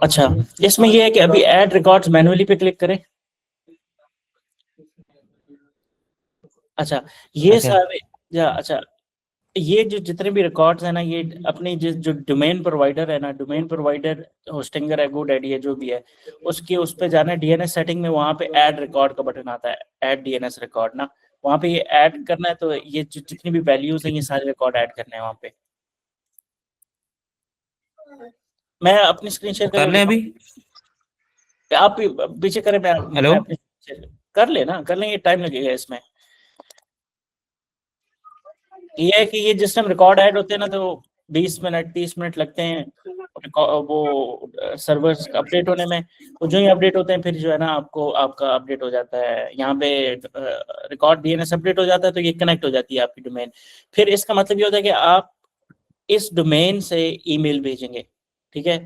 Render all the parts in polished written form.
अच्छा, इसमें ये है कि अभी ऐड रिकॉर्ड्स मैनुअली पे क्लिक करें। अच्छा, ये अच्छा सारे अच्छा, ये जो जितने भी रिकॉर्ड्स हैं ना, ये अपनी जो डोमेन प्रोवाइडर है ना, डोमेन प्रोवाइडर होस्टिंगर है, GoDaddy है, जो भी है, उसकी उस पे जाना है डीएनएस सेटिंग में, वहाँ पे ऐड रिकॉर्ड का बटन आता है, ऐड डीएनएस रिकॉर्ड ना, वहाँ पे ये ऐड करना है। तो ये जितनी भी वैल्यूज हैं, ये सारे रिकॉर्ड ऐड करने हैं वहाँ पे। मैं अपनी स्क्रीन शेयर तो कर करके लें अभी। आप पीछे करें, हेलो। मैं अपनी कर लेना, कर लेंगे, टाइम लगेगा इसमें। ये है कि ये जिस टाइम रिकॉर्ड ऐड होते हैं ना, तो 20 मिनट 30 मिनट लगते हैं वो सर्वर्स अपडेट होने में। तो जो ही अपडेट होते हैं, फिर जो है ना, आपको आपका अपडेट हो जाता है यहाँ पे, रिकॉर्ड डीएनएस अपडेट हो जाता है, तो ये कनेक्ट हो जाती है आपकी डोमेन। फिर इसका मतलब ये होता है कि आप इस डोमेन से ईमेल भेजेंगे, ठीक है।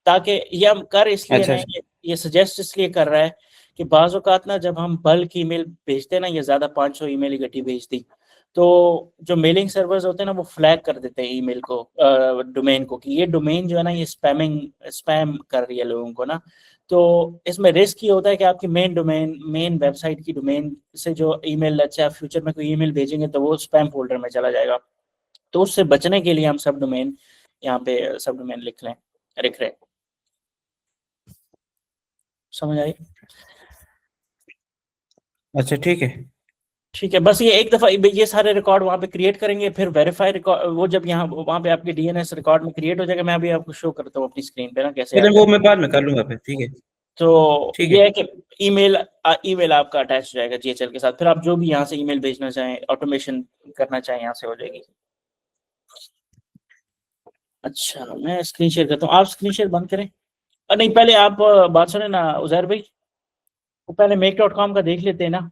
ताकि ये हम कर इसलिए अच्छा ना, अच्छा। ये सजेस्ट इसलिए कर रहा है कि बाज़ औक़ात ना, जब हम बल्क ईमेल भेजते हैं ना, ये ज़्यादा 500 ईमेल इकट्ठी भेज दी, तो जो मेलिंग सर्वर्स होते हैं ना, वो फ्लैग कर देते हैं ईमेल को, डोमेन को, कि ये डोमेन जो है ना, ये स्पैम कर रही है लोगों को ना। तो इसमें रिस्क ये होता है कि आपकी मेन डोमेन, मेन वेबसाइट की डोमेन से जो ईमेल, अच्छा फ्यूचर में कोई ईमेल भेजेंगे तो वो स्पैम फ़ोल्डर में चला जाएगा। तो उससे बचने के लिए हम सब डोमेन यहाँ पे सब डोमेन लिख रहे हैं। समझ आई? अच्छा ठीक है। ठीक है, बस ये एक दफ़ा ये सारे रिकॉर्ड वहाँ पे क्रिएट करेंगे, फिर वेरीफाई रिकॉर्ड, वो जब यहाँ वहाँ पे आपके डीएनएस रिकॉर्ड में क्रिएट हो जाएगा, मैं अभी आपको शो करता हूँ अपनी स्क्रीन पे ना, कैसे चलिए ऐड वो करना। मैं बाद में कर लूंगा फिर, ठीक है। तो ठीक ये है। है कि ईमेल ईमेल आपका अटैच हो जाएगा जीएचएल के साथ, फिर आप जो भी यहाँ से ईमेल भेजना चाहें, ऑटोमेशन करना चाहें, यहाँ से हो जाएगी। अच्छा, मैं स्क्रीन शेयर करता हूँ, आप स्क्रीन शेयर बंद करें। नहीं, पहले आप बात सुने ना उजैर भाई, वो पहले make.com का देख लेते हैं ना।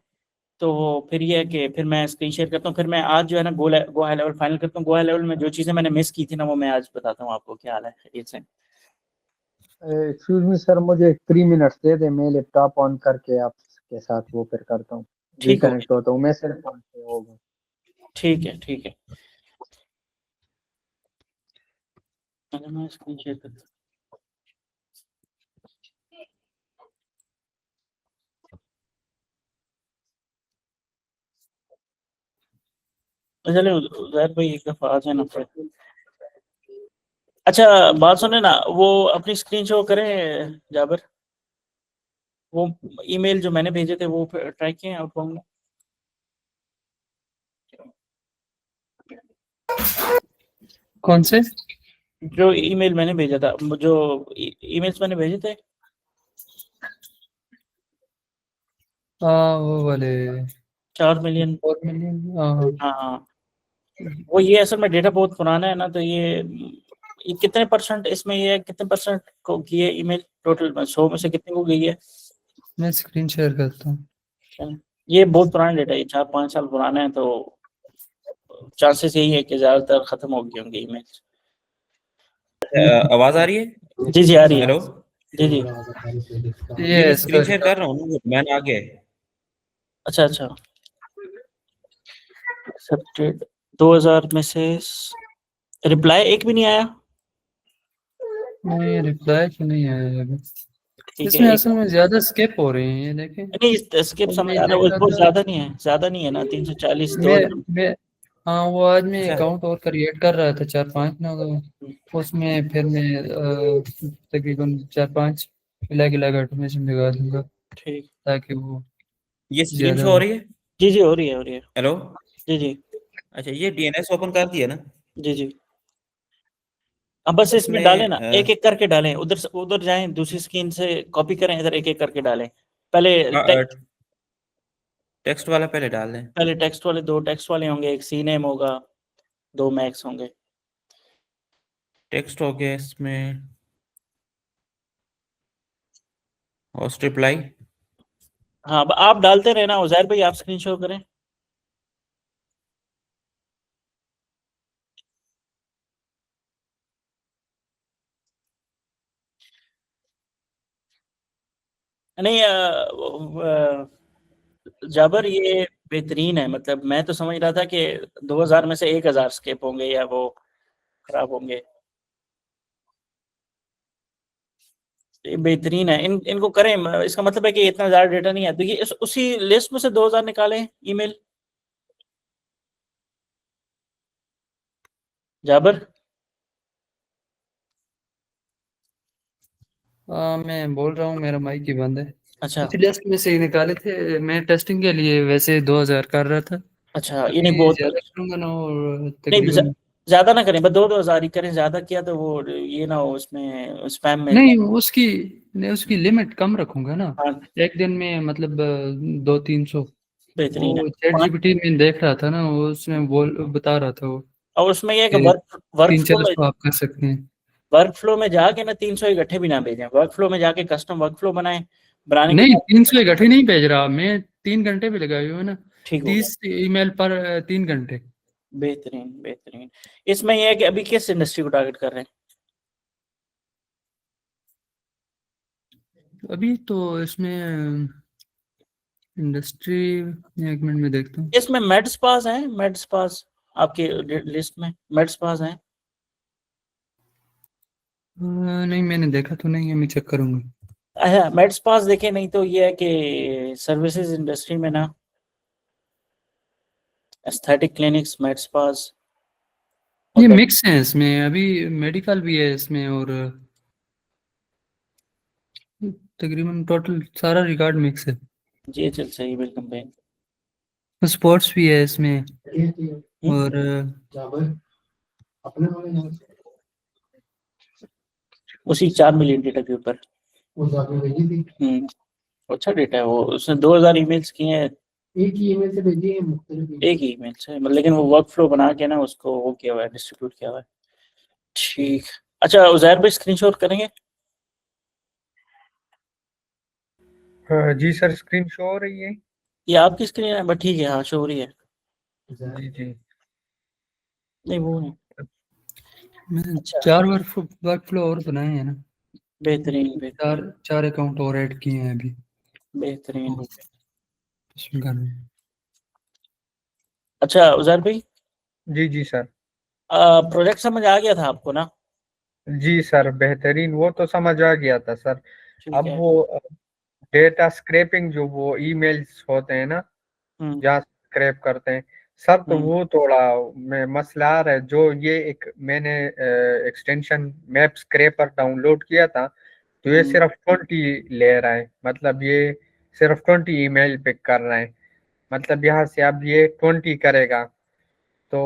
तो फिर ये है कि फिर मैं स्क्रीन शेयर करता हूँ, फिर मैं आज जो है ना, गो हाई लेवल फाइनल करता हूँ। गो हाई लेवल में जो चीज़ें मैंने मिस की थी ना, वो मैं आज बताता हूँ आपको, क्या हाल है ये से। एक्सक्यूज मी सर, मुझे 3 मिनट्स दे दे, मैं लैपटॉप ऑन करके आपके साथ वो फिर करता हूँ, ठीक हो रिकनेक्ट गया, होता हूँ मैं सिर्फ 5 से होगा। ठीक है, ठीक है। पहले मैं स्क्रीन शेयर करता हूँ। तो चलिए उजैर भाई एक दफ़ा आ जाए ना फिर। अच्छा, बात सुने ना, वो अपनी स्क्रीन शो करें जाबर, वो ईमेल जो मैंने भेजे थे वो ट्राई किए आउटबाउंड में? कौन से? जो ईमेल मैंने भेजा था, जो ईमेल्स मैंने भेजे थे। हाँ वो वाले 4 मिलियन। 4 मिलियन, हाँ। हाँ, वो ये असल में डेटा बहुत पुराना है ना, तो ये कितने परसेंट इसमें, ये कितने परसेंट को की है ईमेल, टोटल 100 में से कितने को गई है? मैं स्क्रीन शेयर करता हूँ। ये बहुत पुराना डेटा है, 4-5 साल पुराना है, तो चांसेस यही है कि ज़्यादातर खत्म हो गए होंगे ईमेल। आवाज आ रही है? जी जी, आ रही है। हेलो। जी जी। ये ये मैं इसका स्क्रीन शेयर कर रहा हूँ, मैंने आ गया है। अच्छा अच्छा, एक्सेप्टेड 2000 में से रिप्लाई एक भी नहीं आया। नहीं, रिप्लाई क्यों नहीं आया अभी? ठीक है, इसमें एक असल में ज्यादा स्किप हो रहे हैं, ये देखें। नहीं, स्किप कल समझ मैं आ रहा है, वो देखा बहुत था। ज्यादा नहीं है ना, 340 मैं 2000। मैं हाँ, वो आज मैं अच्छा अकाउंट और क्रिएट कर रहा था 4-5 ना, तो उसमें फिर मैं तकरीबन 4-5 मिला के लगा ऑटोमेशन लगा दूंगा, ठीक। ताकि वो ये स्क्रीन ज्यादा शो हो हो। रही है? जी जी, हो रही है, हो रही है। हेलो। जी जी। अच्छा ये डीएनएस ओपन कर दिया ना? जी जी, अब बस इसमें डालें इसमें ना, एक एक करके डालें, उधर से उधर जाएं, दूसरी स्क्रीन से कॉपी करें, इधर एक एक करके डालें। पहले टेक्स्ट वाला पहले डाल दें। पहले टेक्स्ट वाले, 2 टेक्स्ट वाले होंगे, एक सी नेम होगा, 2 मैक्स होंगे। टेक्स्ट हो गया इसमें, होस्ट रिप्लाई। हाँ, अब आप डालते रहे ना उजैर भाई, आप स्क्रीन शो करें। नहीं, जाबर ये बेहतरीन है, मतलब मैं तो समझ रहा था कि 2000 में से 1000 स्केप होंगे या वो खराब होंगे। ये बेहतरीन है, इनको करें। इसका मतलब है कि इतना ज्यादा डेटा नहीं है, तो ये उसी लिस्ट में से 2000 निकालें ईमेल। जाबर, मैं बोल रहा हूँ, मेरा माइक ही बंद है। अच्छा इसी लिस्ट में से ही निकाले थे, मैं टेस्टिंग के लिए वैसे 2000 कर रहा था। अच्छा, ये नहीं अभी बहुत, ज्यादा करूंगा ना, और नहीं तकरीबन ज्यादा ना करें, बस 2000 ही करें। ज्यादा किया तो वो ये ना हो उसमें स्पैम में नहीं, उसकी लिमिट कम रखूंगा ना। हाँ, एक दिन में मतलब 200-300। बेहतरीन है। वो चैट पाँच, जीपीटी में देख रहा था ना, वो उसमें बोल बता रहा था वो और उसमें ये है कि कि वर्क फ्लो 300-400 में, आप कर सकते हैं। वर्क फ्लो में जाके ना 300 इकट्ठे भी ना भेजें, वर्क फ्लो में जाके कस्टम वर्क फ्लो बनाएं, बनाने के नहीं, बाद 300 इकट्ठे नहीं भेज रहा मैं, 3 घंटे भी लगाए हुए हैं ना। ठीक होगा। 30 ईमेल पर 3 घंटे। बेहतरीन बेहतरीन। इसमें यह है कि अभी किस इंडस्ट्री को टारगेट कर रहे हैं? अभी तो इसमें इंडस्ट्री, एक मिनट में देखता हूँ। इसमें मेड्स पास है, मेड्स पास आपके लिस्ट में मेड्स पास है? नहीं, मैंने देखा तो नहीं है, मैं चेक करूंगा। अच्छा, मेड्स पास देखें, नहीं तो ये है कि सर्विसेज इंडस्ट्री में ना एस्थेटिक क्लिनिक्स, मेड्स पास ये और मिक्स है इसमें, अभी मेडिकल भी है इसमें, और तकरीबन टोटल सारा रिकॉर्ड मिक्स है। जी चल सही, वेलकम बैक। स्पोर्ट्स भी है इसमें, और उसी 4 मिलियन डेटा के ऊपर। अच्छा डेटा है वो, उसने 2000 ईमेल्स किए हैं एक ही ईमेल से भेजी है, मुख्तलिफ एक ही ईमेल से, मतलब लेकिन वो वर्क फ्लो बना के ना उसको वो किया हुआ है, डिस्ट्रीब्यूट किया हुआ है। ठीक। अच्छा उजैर भाई स्क्रीनशॉट करेंगे? जी सर, स्क्रीन शो हो रही है। ये आपकी स्क्रीन है, बट ठीक है, हाँ शो हो रही है। जी जी। नहीं वो नहीं। मैंने अच्छा 4 वर्क फ्लो और बनाए हैं ना। बेहतरीन बेहतरीन 4 अकाउंट और ऐड किए हैं अभी, बेहतरीन। और इसमें करना है। अच्छा उजैर भाई, जी जी सर। प्रोजेक्ट समझ आ गया था आपको ना? जी सर, बेहतरीन, वो तो समझ आ गया था सर। ठीक अब है। वो डेटा स्क्रैपिंग जो वो ईमेल्स होते हैं ना, हम्म जहाँ स्क्रैप करते हैं सर, तो हम्म वो थोड़ा में मसला आ रहा है। जो ये एक मैंने एक्सटेंशन मैप स्क्रैपर डाउनलोड किया था, तो ये हम्म सिर्फ 20 ले रहा है, मतलब ये सिर्फ 20 ईमेल पिक कर रहा है। मतलब यहाँ से अब ये 20 करेगा। तो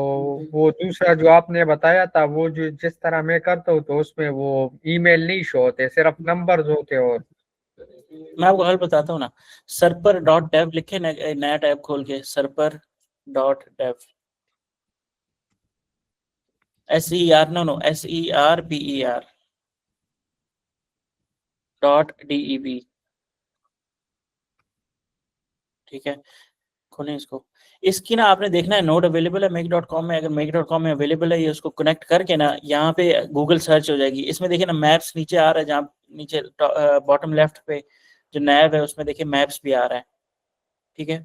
वो दूसरा जो आपने बताया था, वो जो जिस तरह मैं करता हूँ, तो उसमें वो ईमेल नहीं शो होते, सिर्फ नंबर्स होते। और मैं आपको हल बताता हूँ ना। सर्पर डॉट डेव लिखे, नया टैब खोल के Serper dot dev, SER, no SERPER .DEV। ठीक है, खोलें इसको। इसकी ना आपने देखना है नोड अवेलेबल है make.com में, अगर make.com में अवेलेबल है, ये उसको कनेक्ट करके ना यहाँ पे गूगल सर्च हो जाएगी। इसमें देखिए ना मैप्स नीचे आ रहा है, जहाँ नीचे बॉटम लेफ्ट पे जो नैव है उसमें देखिए मैप्स भी आ रहा है। ठीक है,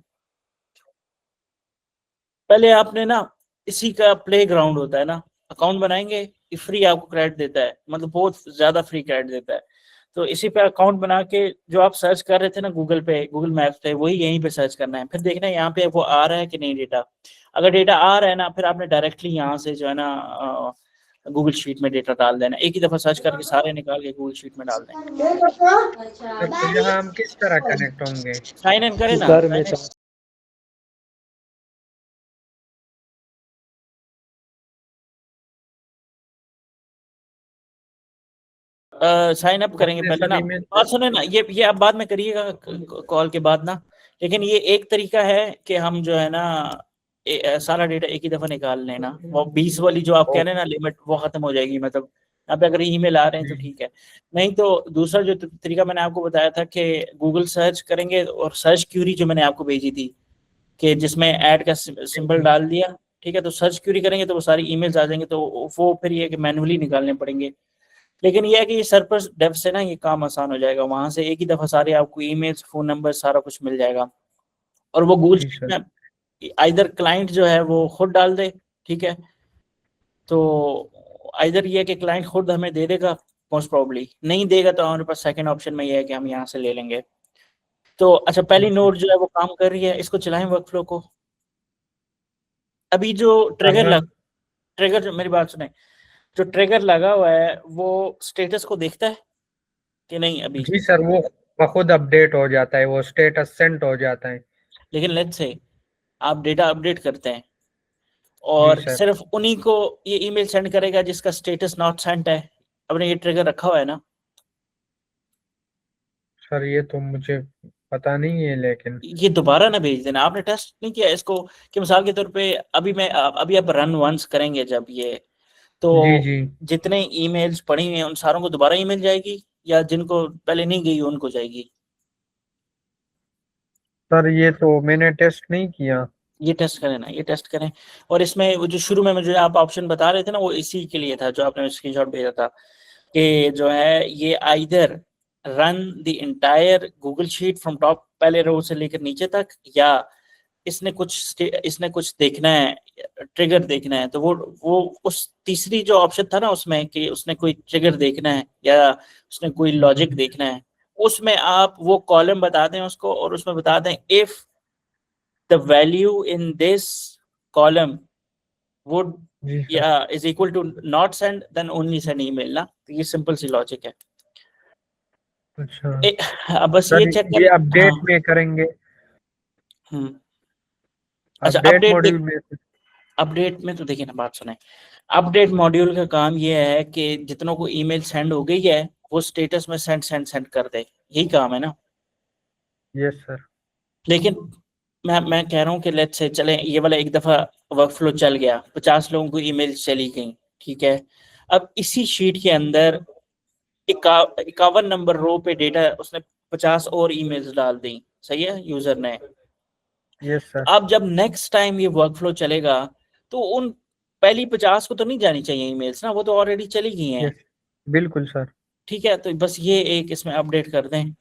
पहले आपने ना इसी का प्ले ग्राउंड होता है ना, अकाउंट बनाएंगे, ये फ्री आपको क्रेडिट देता है, मतलब बहुत ज्यादा फ्री क्रेडिट देता है। तो इसी पे अकाउंट बना के जो आप सर्च कर रहे थे ना गूगल पे, गूगल मैप्स पे, वही यहीं पे सर्च करना है। फिर देखना है यहाँ पे वो आ रहा है कि नहीं डेटा। अगर डेटा आ रहा है ना, फिर आपने डायरेक्टली यहाँ से जो है ना गूगल शीट में डेटा डाल देना, एक ही दफा सर्च करके सारे निकाल के गूगल शीट में डाल दें। तो यहाँ हम किस तरह कनेक्ट होंगे? साइन इन करें ना, सर मैं साइन अप करेंगे अपने पहले ना। सर ईमेल बात सुने ना, ये आप बाद में करिएगा कॉल के बाद ना। लेकिन ये एक तरीका है कि हम जो है ना सारा डेटा एक ही दफा निकाल लेना। वो 20 वाली जो आप कह रहे हैं ना लिमिट, वो खत्म हो जाएगी। मतलब यहाँ पे अगर ईमेल आ रहे हैं तो ठीक है, नहीं तो दूसरा जो तरीका मैंने आपको बताया था कि गूगल सर्च करेंगे और सर्च क्यूरी जो मैंने आपको भेजी थी कि जिसमें ऐड का सिंबल डाल दिया, ठीक है, तो सर्च क्यूरी करेंगे तो वो सारी ईमेल्स आ जाएंगे, तो वो फिर ये कि मैनुअली निकालने पड़ेंगे। लेकिन ये है कि सर्पर डेव से ना ये काम आसान हो जाएगा, वहां से एक ही दफा सारे आपको ईमेल्स, फोन नंबर, सारा कुछ मिल जाएगा। और वो गूगल जी शीट सर। में आइदर क्लाइंट जो है वो खुद डाल दे, ठीक है, तो आइदर ये है कि क्लाइंट खुद हमें दे देगा मोस्ट प्रोबेबली नहीं देगा, तो हमारे पास सेकंड ऑप्शन में ये है कि हम यहाँ से ले लेंगे। तो अच्छा, पहली नोड जो है वो काम कर रही है, इसको चलाएं वर्कफ्लो को। अभी जो ट्रिगर जो, मेरी बात सुने, जो ट्रिगर लगा हुआ है वो स्टेटस को देखता है कि नहीं अभी? जी सर, वो खुद अपडेट हो जाता है, वो स्टेटस सेंड हो जाता है। लेकिन लेट्स से आप डेटा अपडेट करते हैं जी और सर। सिर्फ उन्हीं को ये ईमेल सेंड करेगा जिसका स्टेटस नॉट सेंट है। आपने ये ट्रिगर रखा हुआ है ना? सर ये तो मुझे पता नहीं है, लेकिन ये दोबारा ना भेज देना। आपने टेस्ट नहीं किया इसको कि मिसाल के तौर पे अभी आप रन वंस करेंगे जब ये, तो जी जी जितने ईमेल्स पड़ी हुई हैं उन सारों को दोबारा ईमेल जाएगी या जिनको पहले नहीं गई उनको जाएगी? सर, ये तो मैंने टेस्ट नहीं किया। ये टेस्ट करें ना, ये टेस्ट करें। और इसमें वो जो शुरू में मुझे आप ऑप्शन बता रहे थे ना, वो इसी के लिए था जो आपने स्क्रीनशॉट भेजा था कि जो है ये either run the entire Google sheet from top, पहले रो से लेकर नीचे तक, या इसने कुछ देखना है, ट्रिगर देखना है। तो वो उस तीसरी जो ऑप्शन था ना उसमें कि उसने कोई ट्रिगर देखना है या उसने कोई लॉजिक देखना है, उसमें आप वो कॉलम बता दें उसको और उसमें बता दें if the value in this column would जी sir. is equal to not send, then only send email ना। तो ये सिंपल सी लॉजिक है। अच्छा अब बस सर, ये चेक ये कर। अपडेट हाँ। में करेंगे, अच्छा, अपडेट अपडेट मॉड्यूल में। अपडेट में तो देखिए ना, बात सुने। अपडेट मॉड्यूल का काम ये है कि जितनों को ईमेल सेंड हो गई है वो स्टेटस में सेंड कर दे, यही काम है ना। Yes sir. लेकिन मैं कह रहा हूँ कि लेट्स से चले ये वाला एक दफा वर्कफ्लो चल गया, 50 लोगों को ईमेल चली गई, ठीक है। अब इसी शीट के अंदर 51 नंबर रो पे डेटा उसने 50 और ईमेल्स डाल दी, सही है यूजर ने। Yes sir. अब जब नेक्स्ट टाइम ये वर्कफ्लो चलेगा तो उन पहली 50 को तो नहीं जानी चाहिए ईमेल्स ना, वो तो ऑलरेडी चली गई हैं। यस बिल्कुल सर। ठीक है, तो बस ये एक इसमें अपडेट कर दें।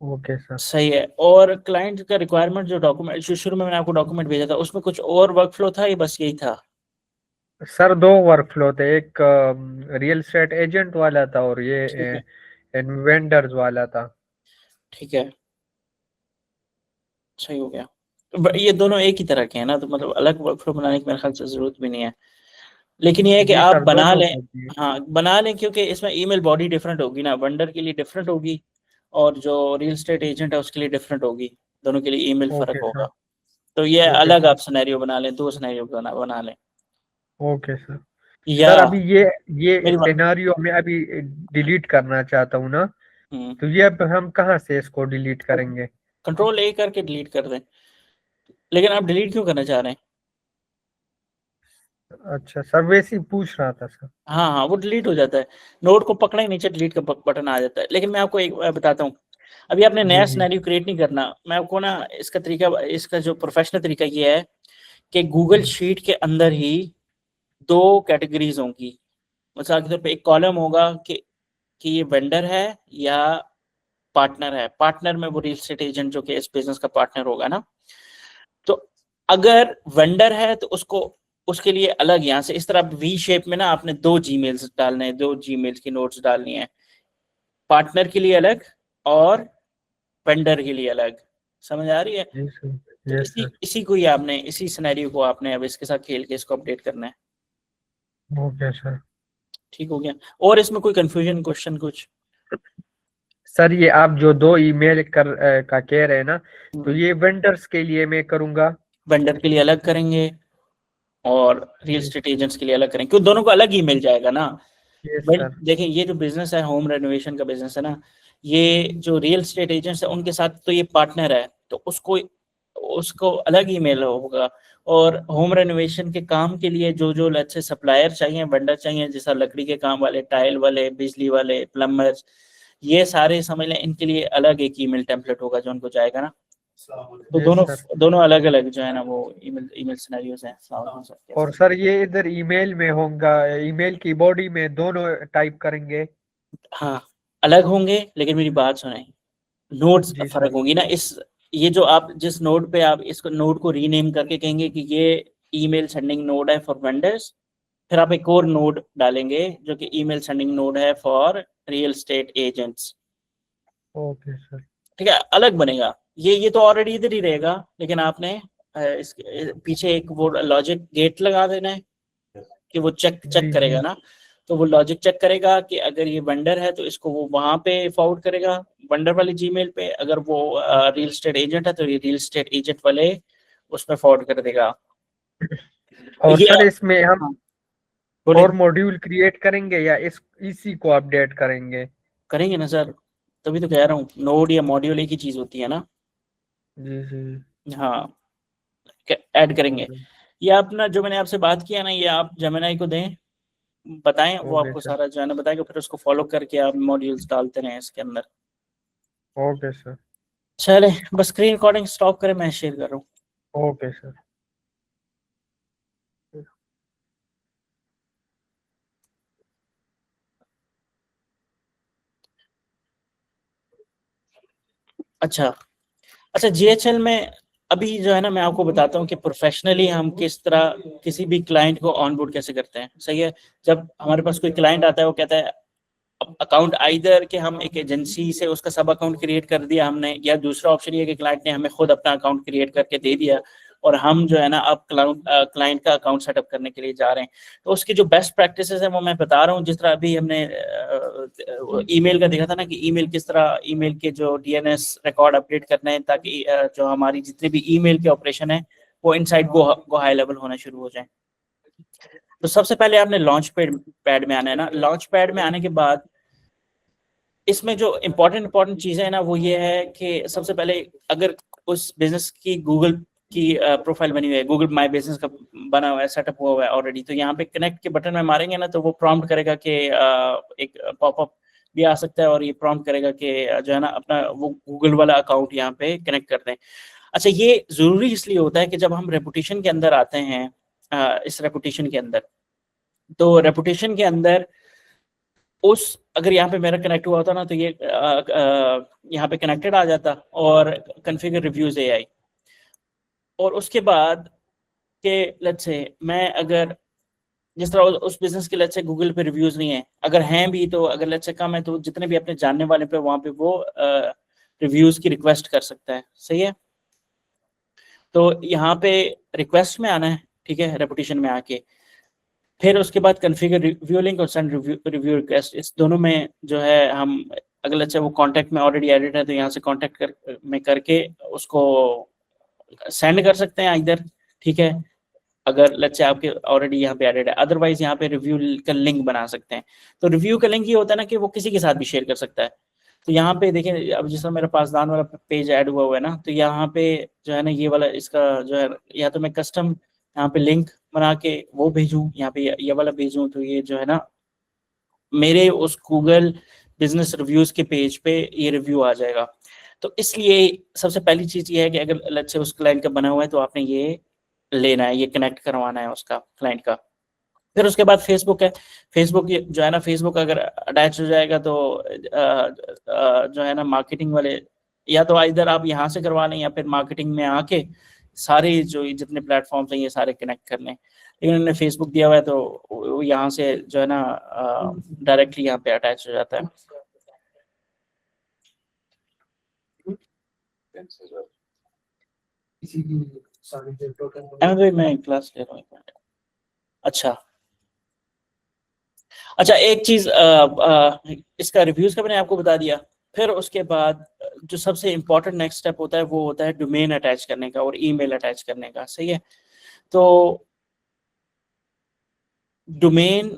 Okay sir. सही है। और क्लाइंट का रिक्वायरमेंट जो डॉक्यूमेंट शुरू में मैंने आपको डॉक्यूमेंट भेजा था उसमें कुछ और वर्कफ्लो था या बस यही था? सर 2 वर्कफ्लो थे, एक रियल एस्टेट एजेंट वाला था और ये ठीक है, वेंडर्स वाला था। ठीक है, सही हो गया। ये दोनों एक ही तरह के हैं ना, तो मतलब अलग वर्कफ्लो बनाने की मेरे ख्याल से जरूरत भी नहीं है। लेकिन ये है कि जी आप सर, बना दोनों लें। को दिए। हाँ बना लें, क्योंकि इसमें ईमेल बॉडी डिफरेंट होगी ना, वेंडर के लिए डिफरेंट होगी और जो रियल एस्टेट एजेंट है उसके लिए डिफरेंट होगी, दोनों के लिए ईमेल फर्क ओके होगा। सर। तो ये ओके अलग सर। आप सिनेरियो बना लें, 2 सिनेरियो बना लें। Okay sir. या सर अभी ये मेरी सिनेरियो में अभी डिलीट करना चाहता हूँ ना, तो ये अब हम कहाँ से इसको डिलीट करेंगे? कंट्रोल ए करके डिलीट कर दें। लेकिन आप डिलीट क्यों करना चाह रहे हैं? अच्छा सर, वैसे ही पूछ रहा था सर। हाँ हाँ, वो डिलीट हो जाता है। नोट को पकड़े नीचे डिलीट का बटन आ जाता है। लेकिन मैं आपको एक बताता हूँ, अभी आपने जी नया जी सिनेरियो क्रिएट नहीं करना। मैं आपको ना इसका तरीका, इसका जो प्रोफेशनल तरीका ये है कि गूगल शीट के अंदर ही 2 कैटेगरीज होंगी। मिसाल के तौर पे एक कॉलम होगा कि ये वेंडर है या पार्टनर है। पार्टनर में वो रियल एस्टेट एजेंट जो कि इस बिजनेस का पार्टनर होगा ना। तो अगर वेंडर है तो उसके लिए अलग, यहाँ से इस तरह वी शेप में ना आपने 2 जीमेल्स डालने हैं, 2 जीमेल्स की नोट्स डालनी है, पार्टनर के लिए अलग और वेंडर के लिए अलग। समझ आ रही है? जी सर। तो यस इसी सर। इसी को ही आपने, इसी सिनेरियो को आपने अब इसके साथ खेल के इसको अपडेट करना है। Okay sir. ठीक हो गया? और इसमें कोई कंफ्यूजन क्वेश्चन कुछ? सर ये आप जो 2 ईमेल का कह रहे हैं ना, तो ये वेंडर्स के लिए मैं करूंगा, वेंडर के लिए अलग करेंगे और रियल एस्टेट एजेंट्स के लिए अलग करेंगे, क्योंकि दोनों को अलग ईमेल जाएगा ना। Yes but sir. देखिए ये जो बिजनेस है, होम रेनोवेशन का बिजनेस है ना, ये जो रियल एस्टेट एजेंट्स है उनके साथ तो ये पार्टनर है, तो उसको अलग ईमेल होगा। और होम रेनोवेशन के काम के लिए जो जो अच्छे सप्लायर चाहिए, वेंडर चाहिए, जैसा लकड़ी के काम वाले, टाइल वाले, बिजली वाले, प्लम्बर्स, ये सारे समझ लें, इनके लिए अलग एक ईमेल टेम्पलेट होगा जो उनको जाएगा ना। तो यस दोनों सर। दोनों अलग अलग जो है ना वो ईमेल सिनेरियोज हैं। और सर ये इधर ईमेल में होगा, ईमेल की बॉडी में दोनों टाइप करेंगे? हाँ अलग होंगे, लेकिन मेरी बात सुनाई, नोड्स जी सर। फर्क होंगी ना। ये जो आप जिस नोड पे आप इसको नोड को रीनेम करके कहेंगे कि ये ईमेल सेंडिंग नोड है फॉर वेंडर्स, फिर आप एक और नोड डालेंगे जो कि ईमेल सेंडिंग नोड है for real estate agents. Okay sir. ठीक है, अलग बनेगा। ये तो ऑलरेडी इधर ही रहेगा, लेकिन आपने इसके पीछे एक वो लॉजिक गेट लगा देना है कि वो चेक करेगा ना। तो वो लॉजिक चेक करेगा कि अगर ये वेंडर है तो इसको वो वहां पे फॉरवर्ड करेगा वेंडर वाली जीमेल पे, अगर वो रियल एस्टेट एजेंट है तो ये रियल एस्टेट एजेंट वाले उस पर फॉरवर्ड कर देगा। और ये सर इसमें हम बोले और मॉड्यूल क्रिएट करेंगे या इसी को अपडेट करेंगे? करेंगे ना सर, तभी तो कह रहा हूँ नोड या मॉड्यूल एक ही चीज होती है ना। जी जी। हाँ, ऐड करेंगे। ये अपना जो मैंने आपसे बात किया ना, ये आप जेमिनी को दें, बताएं, वो ओके आपको सर। सारा जो है ना बताएगा, फिर उसको फॉलो करके आप मॉड्यूल्स डालते रहें इसके अंदर। Okay sir. चले, बस स्क्रीन रिकॉर्डिंग स्टॉप करें, मैं शेयर कर रहा हूँ। Okay sir. अच्छा जीएचएल में अभी जो है ना, मैं आपको बताता हूँ कि प्रोफेशनली हम किस तरह किसी भी क्लाइंट को ऑनबोर्ड कैसे करते हैं। सही है, जब हमारे पास कोई क्लाइंट आता है वो कहता है अकाउंट आइदर कि हम एक एजेंसी से उसका सब अकाउंट क्रिएट कर दिया हमने, या दूसरा ऑप्शन ये कि क्लाइंट ने हमें खुद अपना अकाउंट क्रिएट करके दे दिया और हम जो है ना अब क्लाइंट का अकाउंट सेटअप करने के लिए जा रहे हैं। तो उसकी जो बेस्ट प्रैक्टिसेस है वो मैं बता रहा हूँ। जिस तरह अभी हमने ईमेल का देखा था ना कि ईमेल किस तरह ईमेल के जो डीएनएस रिकॉर्ड अपडेट करने हैं ताकि जो हमारी जितने भी ईमेल के ऑपरेशन है वो इनसाइड गो हाई लेवल होना शुरू हो जाए। तो सबसे पहले आपने लॉन्च पैड में आना है ना। लॉन्च पैड में आने के बाद इसमें जो इम्पोर्टेंट चीजें है ना वो ये है कि सबसे पहले अगर उस बिजनेस की गूगल की प्रोफाइल बनी हुई है, गूगल माई बिजनेस का बना हुआ है, सेटअप हुआ हुआ है ऑलरेडी, तो यहाँ पे कनेक्ट के बटन में मारेंगे ना तो वो प्रॉम्प्ट करेगा कि एक पॉपअप भी आ सकता है और ये प्रॉम्प्ट करेगा कि जो है ना अपना वो गूगल वाला अकाउंट यहाँ पे कनेक्ट कर दें। अच्छा, ये जरूरी इसलिए होता है कि जब हम रेपुटेशन के अंदर आते हैं, इस रेपुटेशन के अंदर, तो रेपुटेशन के अंदर उस अगर यहाँ पे मेरा कनेक्ट हुआ होता ना तो ये यहाँ पे कनेक्टेड आ जाता और कॉन्फ़िगर रिव्यूज एआई। और उसके बाद के लेट्स से मैं अगर जिस तरह उस बिजनेस के लेट्स से गूगल पे रिव्यूज नहीं है, अगर हैं भी तो अगर लेट्स से कम है तो जितने भी अपने जानने वाले पे वहां पे वो रिव्यूज की रिक्वेस्ट कर सकता है। सही है, तो यहाँ पे रिक्वेस्ट में आना है, ठीक है, रेपुटेशन में आके फिर उसके बाद कॉन्फ़िगर रिव्यू लिंक और सेंड रिव्यू रिक्वेस्ट, इस दोनों में जो है हम अगर लेट्स से वो कांटेक्ट में ऑलरेडी एडिड है तो यहाँ से कांटेक्ट में करके उसको सेंड कर सकते हैं इधर। ठीक है, अगर लेट्स से आपके ऑलरेडी यहाँ पे एडेड है, अदरवाइज यहाँ पे रिव्यू का लिंक बना सकते हैं। तो रिव्यू का लिंक ये होता है ना कि वो किसी के साथ भी शेयर कर सकता है। तो यहाँ पे देखें, अब जिस तरह मेरा पासदान वाला पेज ऐड हुआ है ना, तो यहाँ पे जो है ना ये वाला इसका जो है या तो मैं कस्टम यहाँ पे लिंक बना के वो भेजूँ, यहाँ पे ये वाला भेजूँ, तो ये जो है ना मेरे उस गूगल बिजनेस रिव्यूज के पेज पे ये रिव्यू आ जाएगा। तो इसलिए सबसे पहली चीज ये है कि अगर लेट्स से उस क्लाइंट का बना हुआ है तो आपने ये लेना है, ये कनेक्ट करवाना है उसका क्लाइंट का। फिर उसके बाद फेसबुक है। फेसबुक जो है ना, फेसबुक अगर अटैच हो जाएगा तो जो है ना मार्केटिंग वाले या तो इधर आप यहाँ से करवा लें या फिर मार्केटिंग में आके सारे जो जितने प्लेटफॉर्म्स हैं ये सारे कनेक्ट कर लें। लेकिन उन्होंने फेसबुक दिया हुआ है तो यहाँ से जो है ना डायरेक्टली यहाँ पे अटैच हो जाता है। मैं क्लास ले रहा हूँ। अच्छा एक चीज इसका रिव्यूज का मैंने आपको बता दिया। फिर उसके बाद जो सबसे इम्पोर्टेंट नेक्स्ट स्टेप होता है वो होता है डोमेन अटैच करने का और ईमेल अटैच करने का। सही है, तो डोमेन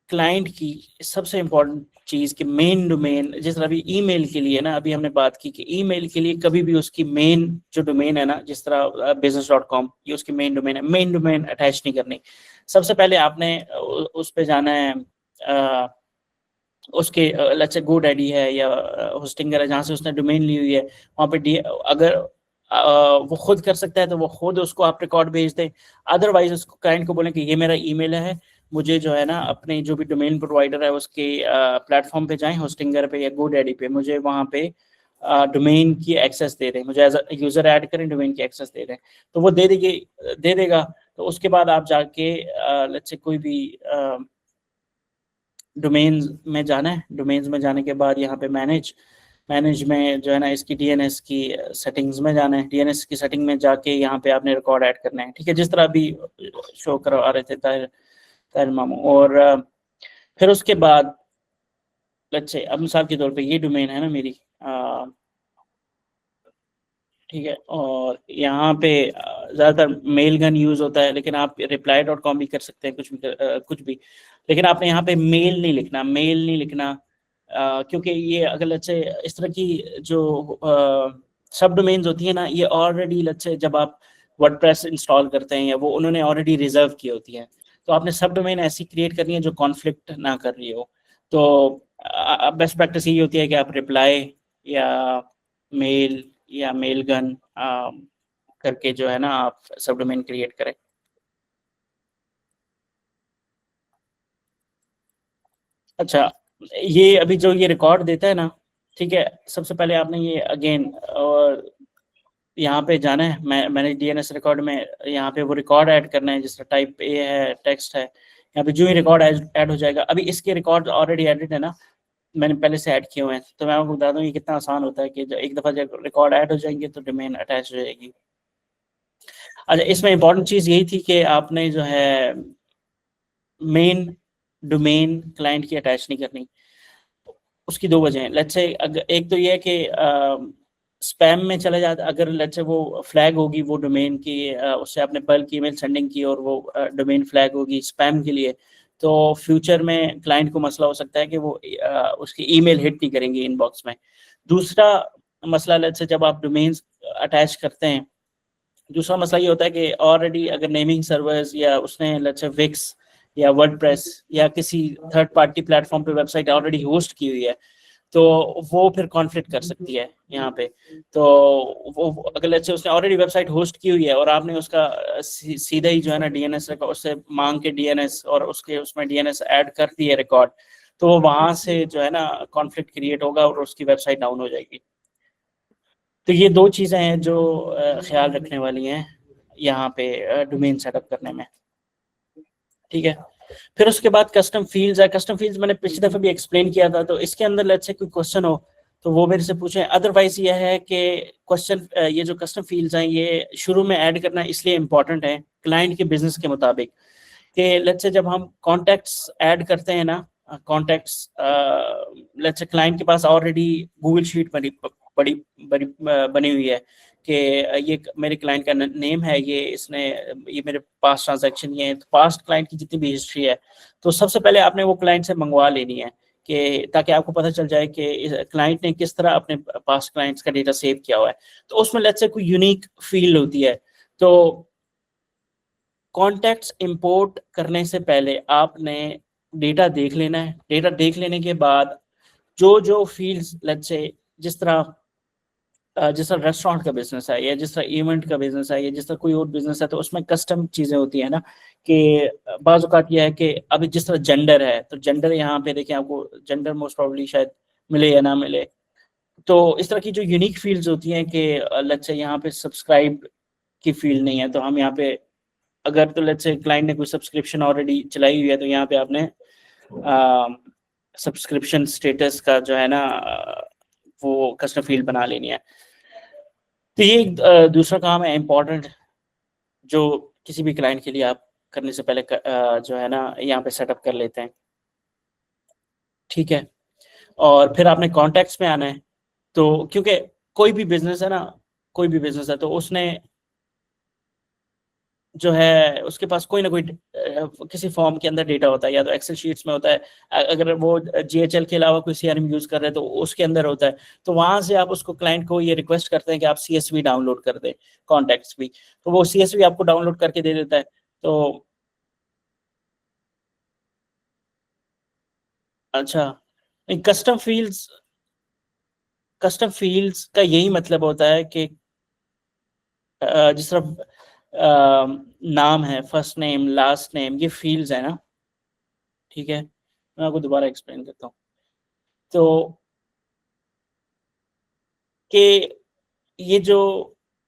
क्लाइंट की सबसे इम्पोर्टेंट चीज कि मेन डोमेन, जिस तरह अभी ईमेल के लिए ना अभी हमने बात की कि ईमेल के लिए कभी भी उसकी मेन जो डोमेन है ना, जिस तरह business.com ये उसकी मेन डोमेन है, मेन डोमेन अटैच नहीं करनी। सबसे पहले आपने उस पे जाना है उसके लेट्स से GoDaddy है या होस्टिंगर है जहाँ से उसने डोमेन ली हुई है, वहाँ पे अगर वो खुद कर सकता है तो वो खुद उसको आप रिकॉर्ड भेज दें। अदरवाइज उसको क्लाइंट को बोलें कि ये मेरा ईमेल है, मुझे जो है ना अपने जो भी डोमेन प्रोवाइडर है उसके प्लेटफॉर्म पे जाएं, होस्टिंगर पे या GoDaddy पे, मुझे वहाँ पे डोमेन की एक्सेस दे दें, मुझे एज अ यूजर ऐड करें, डोमेन की एक्सेस दे दें, तो वो दे देगा। तो उसके बाद आप जाके लेट्स से कोई भी डोमेन्स में जाना है, डोमेन्स में जाने के बाद यहाँ पे मैनेज में जो है ना इसकी डीएनएस की सेटिंग्स में जाना है, डीएनएस की सेटिंग में जाके यहाँ पे आपने रिकॉर्ड ऐड करना है, ठीक है, जिस तरह अभी शो करवा रहे थे ताहिर मामू। और फिर उसके बाद लेट्स से अब मिसाल के तौर पे ये डोमेन है ना मेरी, ठीक है, और यहाँ पे ज़्यादातर मेल गन यूज़ होता है, लेकिन आप reply.com भी कर सकते हैं, कुछ भी, लेकिन आपने यहाँ पे मेल नहीं लिखना, क्योंकि ये अगर लेट्स से इस तरह की जो सब डोमेन्स होती है ना, ये ऑलरेडी लेट्स से जब आप वर्डप्रेस इंस्टॉल करते हैं या वो उन्होंने ऑलरेडी रिजर्व की होती है, तो आपने सब डोमेन ऐसी क्रिएट करनी है जो कॉन्फ्लिक्ट ना कर रही हो। तो बेस्ट प्रैक्टिस यही होती है कि आप रिप्लाई या मेल या मेल गन करके जो है ना आप सब डोमेन क्रिएट करें। अच्छा, ये अभी जो ये रिकॉर्ड देता है ना, ठीक है, सबसे पहले आपने ये अगेन और यहाँ पे जाना है, मैंने डीएनएस रिकॉर्ड में यहाँ पे वो रिकॉर्ड ऐड करना है, जिस टाइप ए है, टेक्स्ट है, यहाँ पे जो ही रिकॉर्ड ऐड हो जाएगा। अभी इसके रिकॉर्ड ऑलरेडी एडिट है ना, मैंने पहले से ऐड किए हुए हैं, तो मैं आपको बता दूं ये कितना आसान होता है कि एक दफ़ा जब रिकॉर्ड ऐड हो जाएंगे तो डोमेन अटैच हो जाएगी। अच्छा, इसमें इंपॉर्टेंट चीज़ यही थी कि आपने जो है मेन डोमेन क्लाइंट की अटैच नहीं करनी। उसकी दो वजह हैं, लेट्स से एक तो ये है कि स्पैम में चला जाता, अगर लेट्स से वो फ्लैग होगी वो डोमेन की, उससे आपने बल्क ईमेल सेंडिंग की और वो डोमेन फ्लैग होगी स्पैम के लिए, तो फ्यूचर में क्लाइंट को मसला हो सकता है कि वो उसकी ईमेल हिट नहीं करेंगे इनबॉक्स में। दूसरा मसला लेट्स से जब आप डोमेन्स अटैच करते हैं, दूसरा मसला ये होता है कि ऑलरेडी अगर नेमिंग सर्वर्स या उसने लेट्स से विक्स या वर्डप्रेस या किसी थर्ड पार्टी प्लेटफॉर्म पे वेबसाइट ऑलरेडी होस्ट की हुई है, तो वो फिर कॉन्फ्लिक्ट कर सकती है यहाँ पे। तो वो अगर लेट्स से उसने ऑलरेडी वेबसाइट होस्ट की हुई है और आपने उसका सीधा ही जो है ना डीएनएस उससे मांग के डीएनएस और उसके उसमें डीएनएस ऐड कर दिए रिकॉर्ड, तो वहां से जो है ना कॉन्फ्लिक्ट क्रिएट होगा और उसकी वेबसाइट डाउन हो जाएगी। तो ये दो चीज़ें हैं जो ख्याल रखने वाली हैं यहाँ पे डोमेन सेटअप करने में, ठीक है। फिर उसके बाद कस्टम फील्ड्स है। कस्टम फील्ड्स मैंने पिछली दफ़ा भी एक्सप्लेन किया था, तो इसके अंदर लेट्स से कोई क्वेश्चन हो तो वो मेरे से पूछें। अदरवाइज ये है कि क्वेश्चन ये जो कस्टम फील्ड्स हैं ये शुरू में ऐड करना इसलिए इम्पोर्टेंट है क्लाइंट के बिजनेस के मुताबिक, कि लेट्स से जब हम कॉन्टैक्ट्स ऐड करते हैं ना, कॉन्टैक्ट्स लेट्स से क्लाइंट के पास ऑलरेडी गूगल शीट बनी हुई है कि ये मेरे क्लाइंट का नेम है, ये मेरे पास ट्रांजैक्शन ये है, तो पास्ट क्लाइंट की जितनी भी हिस्ट्री है तो सबसे पहले आपने वो क्लाइंट से मंगवा लेनी है, कि ताकि आपको पता चल जाए कि क्लाइंट ने किस तरह अपने पास्ट क्लाइंट्स का डेटा सेव किया हुआ है। तो उसमें लेट्स से कोई यूनिक फील्ड होती है, तो कॉन्टैक्ट्स इंपोर्ट करने से पहले आपने डेटा देख लेना है। डेटा देख लेने के बाद जो फील्ड्स लेट्स से जिस तरह रेस्टोरेंट का बिजनेस है या जिस तरह इवेंट का बिजनेस है या जिस तरह कोई और बिजनेस है, तो उसमें कस्टम चीज़ें होती है ना, कि बाज़ औक़ात ये है कि अभी जिस तरह जेंडर है, तो जेंडर यहाँ पे देखिए आपको जेंडर मोस्ट प्रॉब्ली शायद मिले या ना मिले, तो इस तरह की जो यूनिक फील्ड्स होती हैं कि लेट्स से यहाँ पे सब्सक्राइब की फील्ड नहीं है, तो हम यहाँ पे अगर तो लेट्स से क्लाइंट ने कोई सब्सक्रिप्शन ऑलरेडी चलाई हुई है तो यहाँ पे आपने सब्सक्रिप्शन स्टेटस का जो है ना वो कस्टम फील्ड बना लेनी है। तो ये एक दूसरा काम है इम्पोर्टेंट, जो किसी भी क्लाइंट के लिए आप करने से पहले जो है ना यहाँ पे सेटअप कर लेते हैं, ठीक है। और फिर आपने कॉन्टैक्ट्स में आना है, तो क्योंकि कोई भी बिजनेस है तो उसने जो है उसके पास कोई ना कोई किसी फॉर्म के अंदर डेटा होता है, या तो एक्सेल शीट्स में होता है, अगर वो जीएचएल के अलावा कोई सीआरएम यूज कर रहे हैं तो उसके अंदर होता है, तो वहां से आप उसको क्लाइंट को ये रिक्वेस्ट करते हैं कि आप सीएसवी डाउनलोड कर दें, कॉन्टैक्ट्स भी, तो वो सीएसवी आपको डाउनलोड करके दे देता है। तो अच्छा, कस्टम फील्ड्स का यही मतलब होता है कि जिस तरह नाम है, फर्स्ट नेम, लास्ट नेम, ये फील्ड्स है ना, ठीक है। मैं आपको दोबारा एक्सप्लेन करता हूँ, तो कि ये जो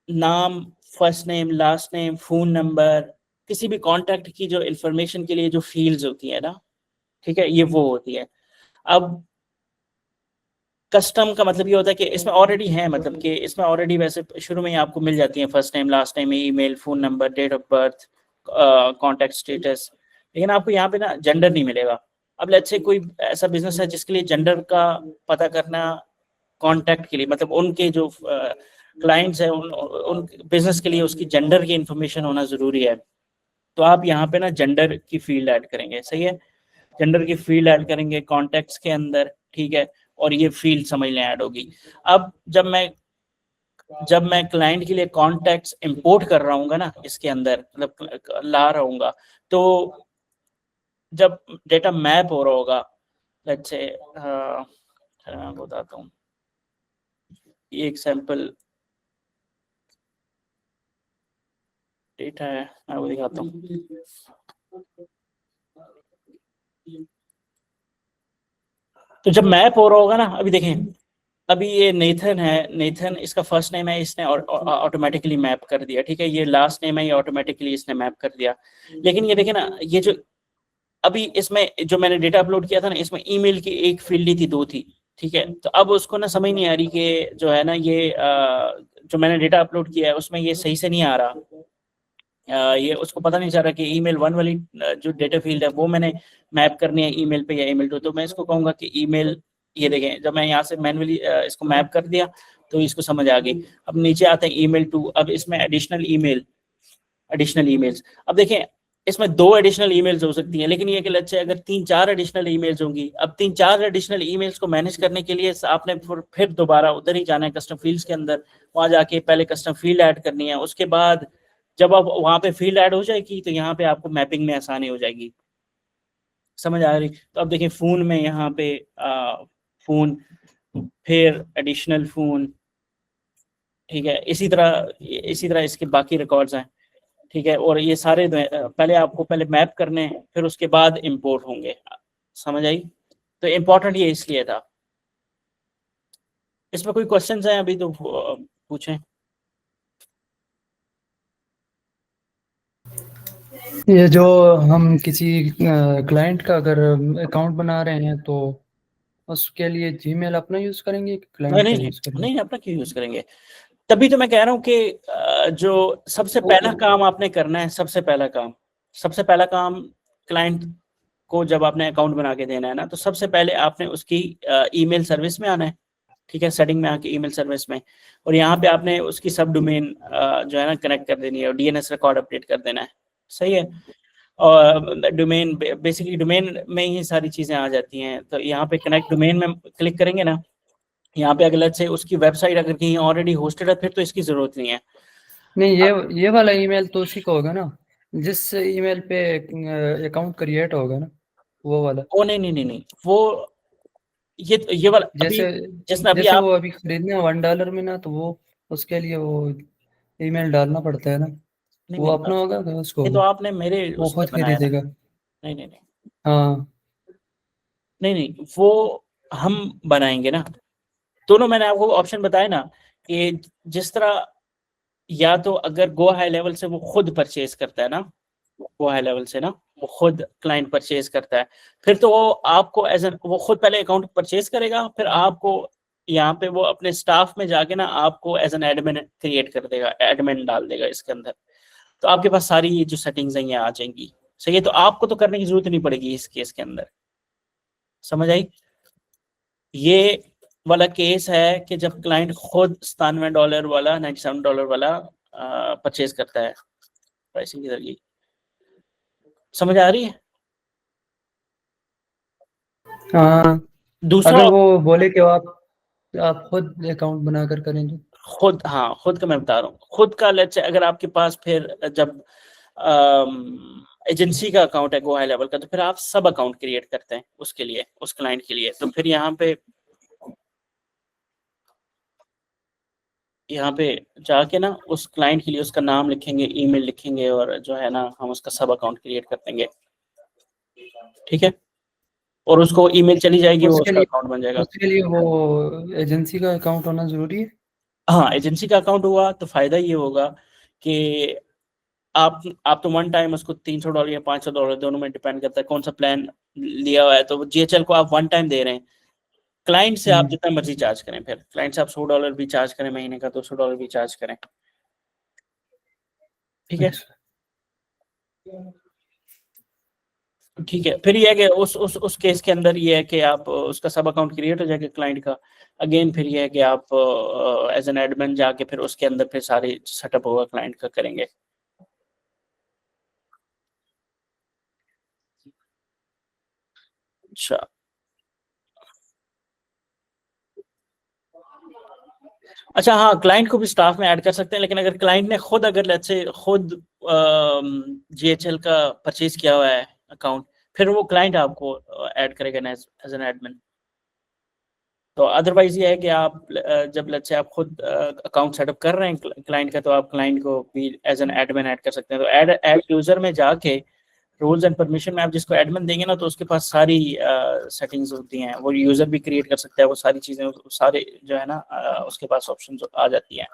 नाम, first name, last name, phone number, किसी भी कॉन्टैक्ट की जो इन्फॉर्मेशन के लिए जो फील्ड्स होती है ना, ठीक है, ये वो होती है। अब कस्टम का मतलब ये होता है कि इसमें ऑलरेडी है, मतलब कि इसमें ऑलरेडी वैसे शुरू में ही आपको मिल जाती है first time last time, email, phone number, date of birth, contact status, लेकिन आपको यहाँ पे ना जेंडर नहीं मिलेगा। अब लेट्स से कोई ऐसा बिजनेस है जिसके लिए जेंडर का पता करना कॉन्टैक्ट के लिए, मतलब उनके जो क्लाइंट्स हैं उन बिजनेस के लिए उसकी जेंडर की इंफॉर्मेशन होना जरूरी है, तो आप यहाँ पे ना जेंडर की फील्ड ऐड करेंगे। सही है, जेंडर की फील्ड ऐड करेंगे कॉन्टैक्ट्स के अंदर, ठीक है, और ये फील्ड समझ लें ऐड होगी। अब जब मैं क्लाइंट के लिए कॉन्टैक्ट्स इंपोर्ट कर रहा हूँ ना इसके अंदर, मतलब ला रहा हूँ, तो जब डेटा मैप हो रहा होगा, लेट्स से मैं बताता हूँ, ये एग्जांपल डेटा है, मैं वो दिखाता हूँ। तो जब मैप हो रहा होगा ना, अभी देखें, अभी ये नेथन है, नेथन इसका फर्स्ट नेम है, इसने ऑटोमेटिकली मैप कर दिया, ठीक है, ये लास्ट नेम है, ये ऑटोमेटिकली इसने मैप कर दिया। लेकिन ये देखें ना, ये जो अभी इसमें जो मैंने डेटा अपलोड किया था ना, इसमें ईमेल की एक फील्ड थी, 2 थी, ठीक है, तो अब उसको ना समझ नहीं आ रही कि जो है ना ये जो मैंने डेटा अपलोड किया है उसमें ये सही से नहीं आ रहा, ये उसको पता नहीं चल रहा कि ईमेल 1 वाली जो डेटा फील्ड है वो मैंने मैप करनी है ईमेल पे या ईमेल 2, तो मैं इसको कहूँगा कि ईमेल, ये देखें, जब मैं यहाँ से मैनुअली इसको मैप कर दिया तो इसको समझ आ गई। अब नीचे आते हैं ईमेल 2, अब इसमें एडिशनल ईमेल्स, अब देखें इसमें 2 एडिशनल ईमेल्स हो सकती हैं, लेकिन ये कि लेट्स से अगर 3-4 एडिशनल ईमेल्स होंगी, अब 3-4 एडिशनल ईमेल्स को मैनेज करने के लिए आपने फिर दोबारा उधर ही जाना है कस्टम फील्ड्स के अंदर, वहां जाके पहले कस्टम फील्ड ऐड करनी है, उसके बाद जब आप वहां पे फील्ड ऐड हो जाएगी तो यहाँ पे आपको मैपिंग में आसानी हो जाएगी। समझ आ रही? तो अब देखिए फोन में यहाँ पे फोन, फिर एडिशनल फोन, ठीक है, इसी तरह इसके बाकी रिकॉर्ड्स हैं, ठीक है, और ये सारे पहले मैप करने हैं, फिर उसके बाद इंपोर्ट होंगे। समझ आई? तो इम्पोर्टेंट ये इसलिए था। इसमें कोई क्वेश्चंस हैं अभी तो पूछें। ये जो हम किसी क्लाइंट का अगर अकाउंट बना रहे हैं तो उसके लिए जीमेल अपना यूज करेंगे कि क्लाइंट का यूज करेंगे? नहीं, अपना क्यों यूज करेंगे? तभी तो मैं कह रहा हूँ कि जो सबसे पहला काम आपने करना है, सबसे पहला काम क्लाइंट को जब आपने अकाउंट बना के देना है ना, तो सबसे पहले आपने उसकी ईमेल सर्विस में आना है, ठीक है, सेटिंग में आके ईमेल सर्विस में, और यहाँ पे आपने उसकी सब डोमेन जो है ना कनेक्ट कर देनी है और डीएनएस रिकॉर्ड अपडेट कर देना है। सही है, और डोमेन, बेसिकली डोमेन में ही सारी चीज़ें आ जाती हैं। तो यहाँ पे कनेक्ट डोमेन में क्लिक करेंगे ना, यहाँ पे अगर से उसकी वेबसाइट अगर कहीं ऑलरेडी होस्टेड है फिर तो इसकी जरूरत नहीं है। नहीं, ये वाला ईमेल तो उसी का होगा ना जिस ईमेल पे अकाउंट क्रिएट होगा ना, वो वाला। ओ नहीं, वो ये वाला जैसे अभी आप वो अभी खरीदना है $1 में ना, तो वो उसके लिए वो ईमेल डालना पड़ता है ना, वो अपना होगा तो उसको ये तो आपने मेरे वो खुद खरीदेगा। नहीं, हाँ, नहीं, वो हम बनाएंगे ना। दोनों मैंने आपको ऑप्शन बताया ना कि जिस तरह, या तो अगर गो हाई लेवल से वो खुद परचेज करता है ना, गो हाई लेवल से ना वो खुद क्लाइंट परचेज करता है, फिर तो वो आपको वो खुद पहले अकाउंट परचेज करेगा, फिर आपको यहाँ पे वो अपने स्टाफ में जाके ना आपको एज एन एडमिन क्रिएट कर देगा, एडमिन डाल देगा इसके अंदर, तो आपके पास सारी ये जो सेटिंग्स हैं ये आ जाएंगी। सही है, तो आपको तो करने की जरूरत नहीं पड़ेगी इस केस के अंदर। समझ आई? ये वाला केस है कि जब क्लाइंट खुद $97 वाला, $97 वाला परचेज करता है प्राइसिंग के जरिए। समझ आ रही है? हाँ। दूसरा, अगर वो बोले कि आप खुद अकाउंट बनाकर करेंगे, खुद, हाँ खुद का मैं बता रहा हूँ, खुद का लेट्स से अगर आपके पास फिर जब एजेंसी का अकाउंट है गो हाई लेवल का, तो फिर आप सब अकाउंट क्रिएट करते हैं उसके लिए, उस क्लाइंट के लिए, तो फिर यहाँ पे जाके ना उस क्लाइंट के लिए उसका नाम लिखेंगे, ईमेल लिखेंगे, और जो है ना हम उसका सब अकाउंट क्रिएट कर देंगे, ठीक है, और उसको ईमेल चली जाएगी, वो उसका अकाउंट बन जाएगा। उसके लिए वो एजेंसी का अकाउंट होना जरूरी है। हाँ, एजेंसी का अकाउंट हुआ तो फायदा ये होगा कि आप तो वन टाइम उसको $300 या $500 दोनों में डिपेंड करता है कौन सा प्लान लिया हुआ है। तो GHL को आप वन टाइम दे रहे हैं, क्लाइंट से आप जितना मर्जी चार्ज करें, फिर क्लाइंट से आप $100 भी चार्ज करें महीने का, तो $100 भी चार्ज करें, ठीक है। ठीक है, फिर ये है कि उस केस के अंदर ये है कि आप उसका सब अकाउंट क्रिएट हो जाएगा क्लाइंट का। अगेन फिर ये है कि आप एज एन एडमिन जाके फिर उसके अंदर फिर सारे सेटअप होगा क्लाइंट का करेंगे। अच्छा, अच्छा हाँ, क्लाइंट को भी स्टाफ में ऐड कर सकते हैं, लेकिन अगर क्लाइंट ने खुद अगर लेट्स से खुद GHL का परचेज किया हुआ है अकाउंट, फिर वो क्लाइंट आपको ऐड करेगा एज एन एडमिन। तो अदरवाइज ये है कि आप जब लेट्स से आप खुद अकाउंट सेटअप कर रहे हैं क्लाइंट का, तो आप क्लाइंट को भी एज एन एडमिन ऐड कर सकते हैं। तो ऐड यूजर में जाके रूल्स एंड परमिशन में आप जिसको एडमिन देंगे ना, तो उसके पास सारी सेटिंग्स होती हैं, वो यूजर भी क्रिएट कर सकता है, वो सारी चीजें सारे जो है ना उसके पास ऑप्शन आ जाती हैं।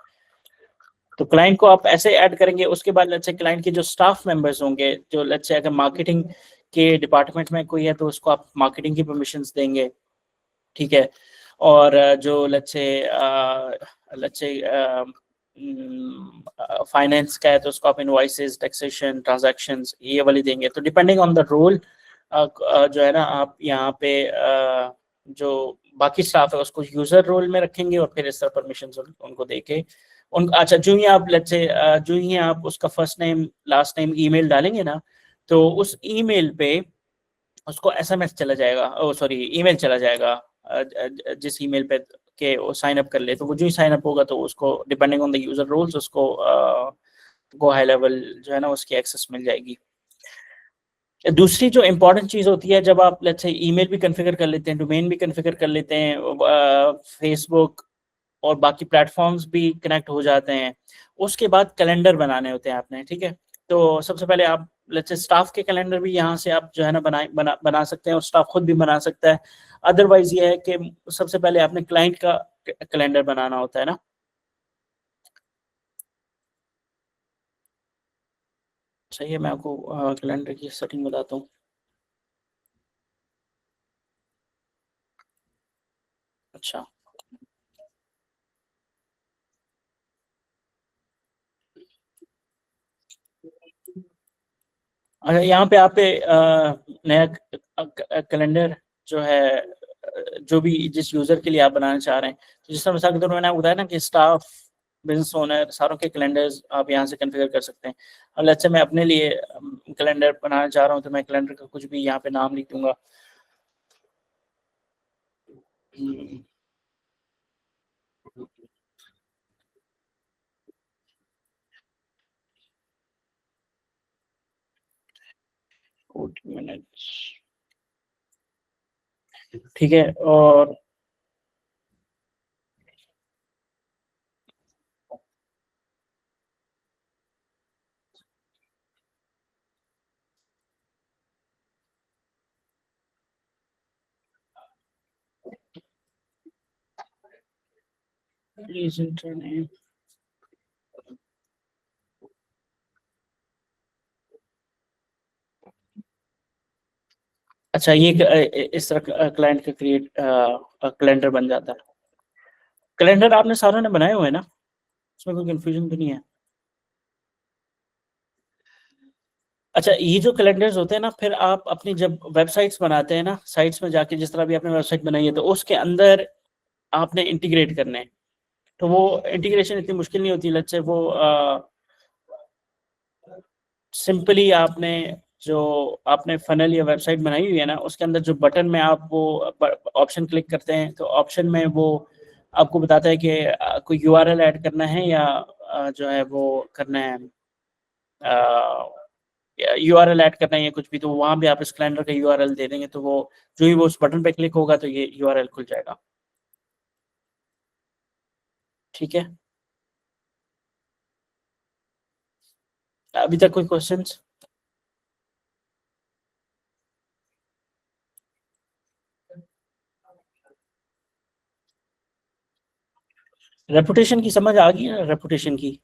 तो क्लाइंट को आप ऐसे ऐड करेंगे। उसके बाद लेट्स से क्लाइंट के जो स्टाफ मेंबर्स होंगे, जो लेट्स से अगर मार्केटिंग के डिपार्टमेंट में कोई है, तो उसको आप मार्केटिंग की परमिशंस देंगे, ठीक है। और जो लेट्स से फाइनेंस का है, तो उसको आप इनवॉइसेस, टैक्सेशन, ट्रांजैक्शंस ये वाली देंगे। तो डिपेंडिंग ऑन द रोल जो है ना, आप यहाँ पे जो बाकी स्टाफ है उसको यूजर रोल में रखेंगे, और फिर इस तरह परमिशन उनको देके अच्छा, जो ही आप लेट्स से जो ही आप उसका first name last name email डालेंगे ना, तो उस ईमेल पे उसको SMS चला जाएगा, ओ सॉरी ईमेल चला जाएगा, जिस ईमेल पे के वो साइन अप कर ले। तो वो जो ही साइन अप होगा, तो उसको depending on the user roles उसको गो हाई लेवल जो है ना उसकी एक्सेस मिल जाएगी। दूसरी जो इंपॉर्टेंट चीज होती है, जब आप लेट्स से ईमेल भी कॉन्फ़िगर कर लेते हैं, डोमेन भी कॉन्फ़िगर कर लेते हैं, फेसबुक और बाकी प्लेटफॉर्म्स भी कनेक्ट हो जाते हैं, उसके बाद कैलेंडर बनाने होते हैं आपने, ठीक है। तो सबसे पहले आप लेट्स से स्टाफ के कैलेंडर भी यहाँ से आप जो है ना बना सकते हैं, और स्टाफ खुद भी बना सकता है। अदरवाइज ये है कि सबसे पहले आपने क्लाइंट का कैलेंडर बनाना होता है ना। सही है, मैं आपको कैलेंडर की सेटिंग बताता हूँ। अच्छा, अच्छा, यहाँ पे आप पे नया कैलेंडर जो है जो भी जिस यूजर के लिए आप बनाना चाह रहे हैं, तो जिस तरह से मैंने आपको बताया ना कि स्टाफ, बिजनेस ओनर, सारों के कैलेंडर्स आप यहाँ से कॉन्फ़िगर कर सकते हैं। अब लेट्स से मैं अपने लिए कैलेंडर बनाना चाह रहा हूँ, तो मैं कैलेंडर का कुछ भी यहाँ पे नाम लिख दूंगा। ठीक है, और प्लीज एंटर नेम। अच्छा, ये इस तरह क्लाइंट का क्रिएट कैलेंडर बन जाता है। कैलेंडर आपने सारों ने बनाए हुए हैं ना, उसमें कोई कंफ्यूजन तो नहीं है? अच्छा, ये जो कैलेंडर्स होते हैं ना, फिर आप अपनी जब वेबसाइट्स बनाते हैं ना, साइट्स में जाके जिस तरह भी आपने वेबसाइट बनाई है, तो उसके अंदर आपने इंटीग्रेट करने हैं। तो वो इंटीग्रेशन इतनी मुश्किल नहीं होती। लेट्स से वो सिंपली आपने जो आपने फनल या वेबसाइट बनाई हुई है ना, उसके अंदर जो बटन में आप वो ऑप्शन क्लिक करते हैं, तो ऑप्शन में वो आपको बताता है कि कोई URL ऐड करना है या जो है वो करना है, URL ऐड करना है या कुछ भी। तो वहां भी आप इस कैलेंडर का URL दे देंगे, तो वो जो ही वो उस बटन पे क्लिक होगा, तो ये URL खुल जाएगा, ठीक है। अभी तक कोई क्वेश्चंस? रेपुटेशन की समझ आ गई ना, रेपुटेशन की?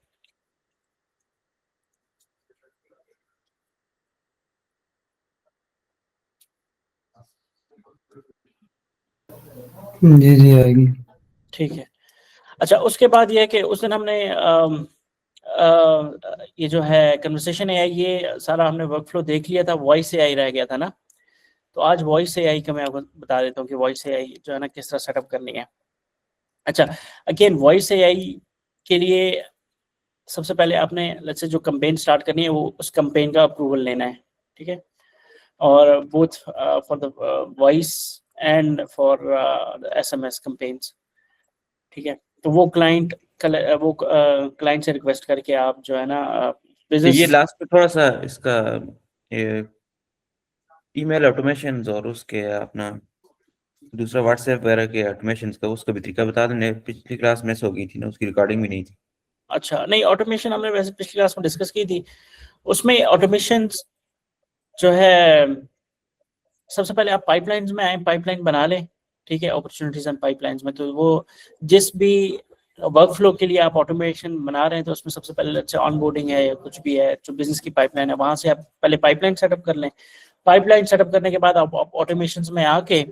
जी जी आएगी। ठीक है। अच्छा, उसके बाद ये है कि उस दिन हमने ये जो है कन्वर्सेशन एआई, ये सारा हमने वर्कफ्लो देख लिया था, वॉइस एआई रह गया था ना। तो आज वॉइस एआई का मैं आपको बता देता हूँ कि वॉइस एआई जो है ना किस तरह सेटअप करनी है। अच्छा, अगेन वॉइस एआई के लिए सबसे पहले आपने लेट्स से जो कैंपेन स्टार्ट करनी है वो उस कैंपेन का अप्रूवल लेना है, ठीक है। और both for the voice and for SMS campaigns, ठीक है। तो वो क्लाइंट से रिक्वेस्ट करके आप जो है ना ये बिजनेस लास्ट पे थोड़ा सा इसका ईमेल ऑटोमेशन और उसके अपना दूसरा व्हाट्सएप वगैरह के ऑटोमेशन का उसका भी तरीका बता दें। पिछली क्लास मिस हो गई थी ना, उसकी रिकॉर्डिंग भी नहीं थी। अच्छा, नहीं ऑटोमेशन हमने वैसे पिछली क्लास में डिस्कस की थी। उसमें ऑटोमेशन जो है सबसे पहले आप पाइपलाइंस में आए, पाइपलाइन बना लें, ठीक है। अपॉर्चुनिटीज एंड पाइपलाइंस में तो वो जिस भी वर्कफ्लो के लिए आप ऑटोमेशन बना रहे हैं तो उसमें सबसे पहले अच्छा ऑनबोर्डिंग है या कुछ भी है जो बिजनेस की पाइपलाइन है, वहां से आप पहले पाइपलाइन सेटअप कर लें। पाइपलाइन सेटअप करने के बाद आप ऑटोमेशन में आके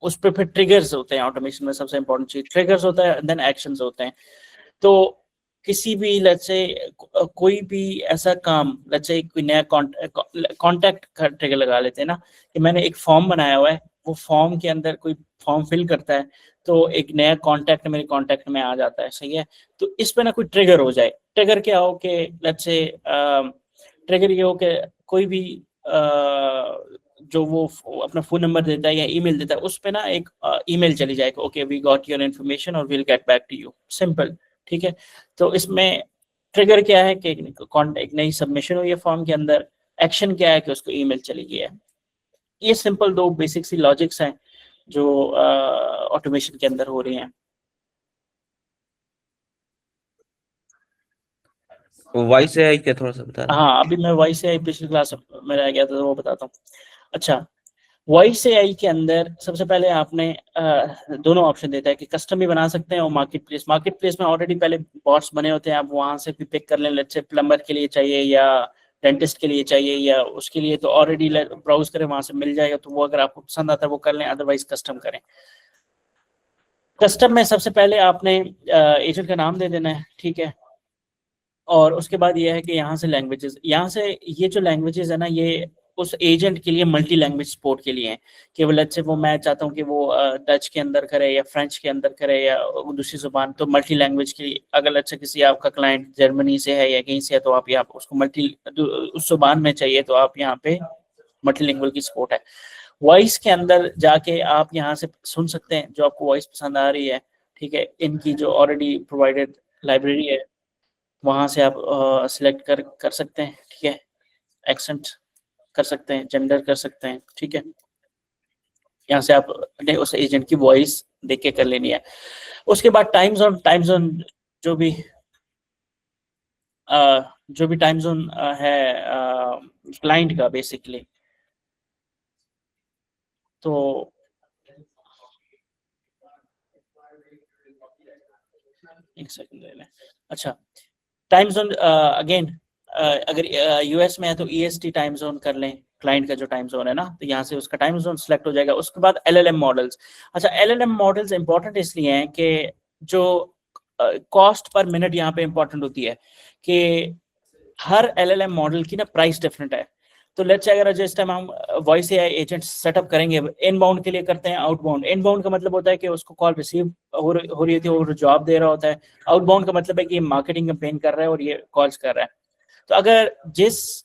उस पर फिर ट्रिगर्स होते हैं। ऑटोमेशन में सबसे इंपॉर्टेंट चीज ट्रिगर्स होता है, देन एक्शंस होते हैं। तो किसी भी लेट्स से कोई भी ऐसा काम, लेट्स से कोई नया कॉन्टैक्ट ट्रिगर लगा लेते हैं ना, कि मैंने एक फॉर्म बनाया हुआ है, वो फॉर्म के अंदर कोई फॉर्म फिल करता है तो एक नया कॉन्टैक्ट मेरे कॉन्टैक्ट में आ जाता है, सही है। तो इस पे ना कोई ट्रिगर हो जाए। ट्रिगर क्या हो कि लेट्स से ट्रिगर ये हो कि कोई भी जो वो अपना फोन नंबर देता है या ईमेल देता है उस पे ना एक ईमेल चली जाएगी, okay we got your information और will get back to you, simple, ठीक है। तो इसमें ट्रिगर क्या है कि एक नई सबमिशन हुई है फॉर्म के अंदर, एक्शन क्या है कि उसको ईमेल चली गई है। ये सिंपल दो बेसिक सी लॉजिक्स हैं जो ऑटोमेशन के अंदर हो रही हैं। वॉइस एआई का थोड़ा सा बता दें। हाँ, अभी मैं वॉइस एआई पिछली क्लास में रह गया था तो वो बताता हूँ। अच्छा, वॉइस एआई के अंदर सबसे पहले आपने दोनों ऑप्शन देता है कि कस्टम भी बना सकते हैं और मार्केट प्लेस। मार्केट प्लेस में ऑलरेडी पहले बॉट्स बने होते हैं, आप वहां से भी पिक कर लें। लेट्स से प्लम्बर के लिए चाहिए या डेंटिस्ट के लिए चाहिए या उसके लिए, तो ऑलरेडी ब्राउज करें, वहां से मिल जाएगा। तो वो अगर आपको पसंद आता है वो कर लें, अदरवाइज कस्टम करें। कस्टम में सबसे पहले आपने एजेंट का नाम दे देना है, ठीक है। और उसके बाद ये है कि यहाँ से लैंग्वेजेस, यहाँ से ये जो लैंग्वेजेस है ना, ये उस एजेंट के लिए मल्टी लैंग्वेज सपोर्ट के लिए हैं। केवल अच्छे वो मैं चाहता हूँ कि वो डच के अंदर करे या फ्रेंच के अंदर करे या दूसरी जुबान, तो मल्टी लैंग्वेज के लिए अगर अच्छा किसी आपका क्लाइंट जर्मनी से है या कहीं से है तो आप यहाँ उसको उस जुबान में चाहिए तो आप यहाँ पे मल्टीलिंगुअल की सपोर्ट है। वॉइस के अंदर जाके आप यहाँ से सुन सकते हैं जो आपको वॉइस पसंद आ रही है, ठीक है। इनकी जो ऑलरेडी प्रोवाइडेड लाइब्रेरी है वहां से आप सिलेक्ट कर सकते हैं, ठीक है। एक्सेंट कर सकते हैं, जेंडर कर सकते हैं, ठीक है। यहाँ से आप उस एजेंट की वॉइस देख के कर लेनी है। उसके बाद टाइम जोन जो भी टाइम जोन है क्लाइंट का बेसिकली, तो एक सेकंड ले लें। अच्छा, टाइम जोन अगेन अगर यूएस में है तो ईएसटी टाइम जोन कर लें, क्लाइंट का जो टाइम जोन है ना, तो यहाँ से उसका टाइम जोन सिलेक्ट हो जाएगा। उसके बाद एलएलएम मॉडल्स। अच्छा, एलएलएम मॉडल्स इंपॉर्टेंट इसलिए हैं कि जो कॉस्ट पर मिनट यहाँ पे इंपॉर्टेंट होती है कि हर एलएलएम मॉडल की ना प्राइस डिफरेंट है। तो लेट्स से अगर जिस टाइम हम वॉइस एआई एजेंट सेटअप करेंगे, इनबाउंड के लिए करते हैं, आउटबाउंड। इनबाउंड का मतलब होता है कि उसको कॉल रिसीव हो रही होती है और जवाब दे रहा होता है। आउटबाउंड का मतलब है कि मार्केटिंग कैंपेन कर रहा है और ये कॉल्स कर रहा है। तो अगर जिस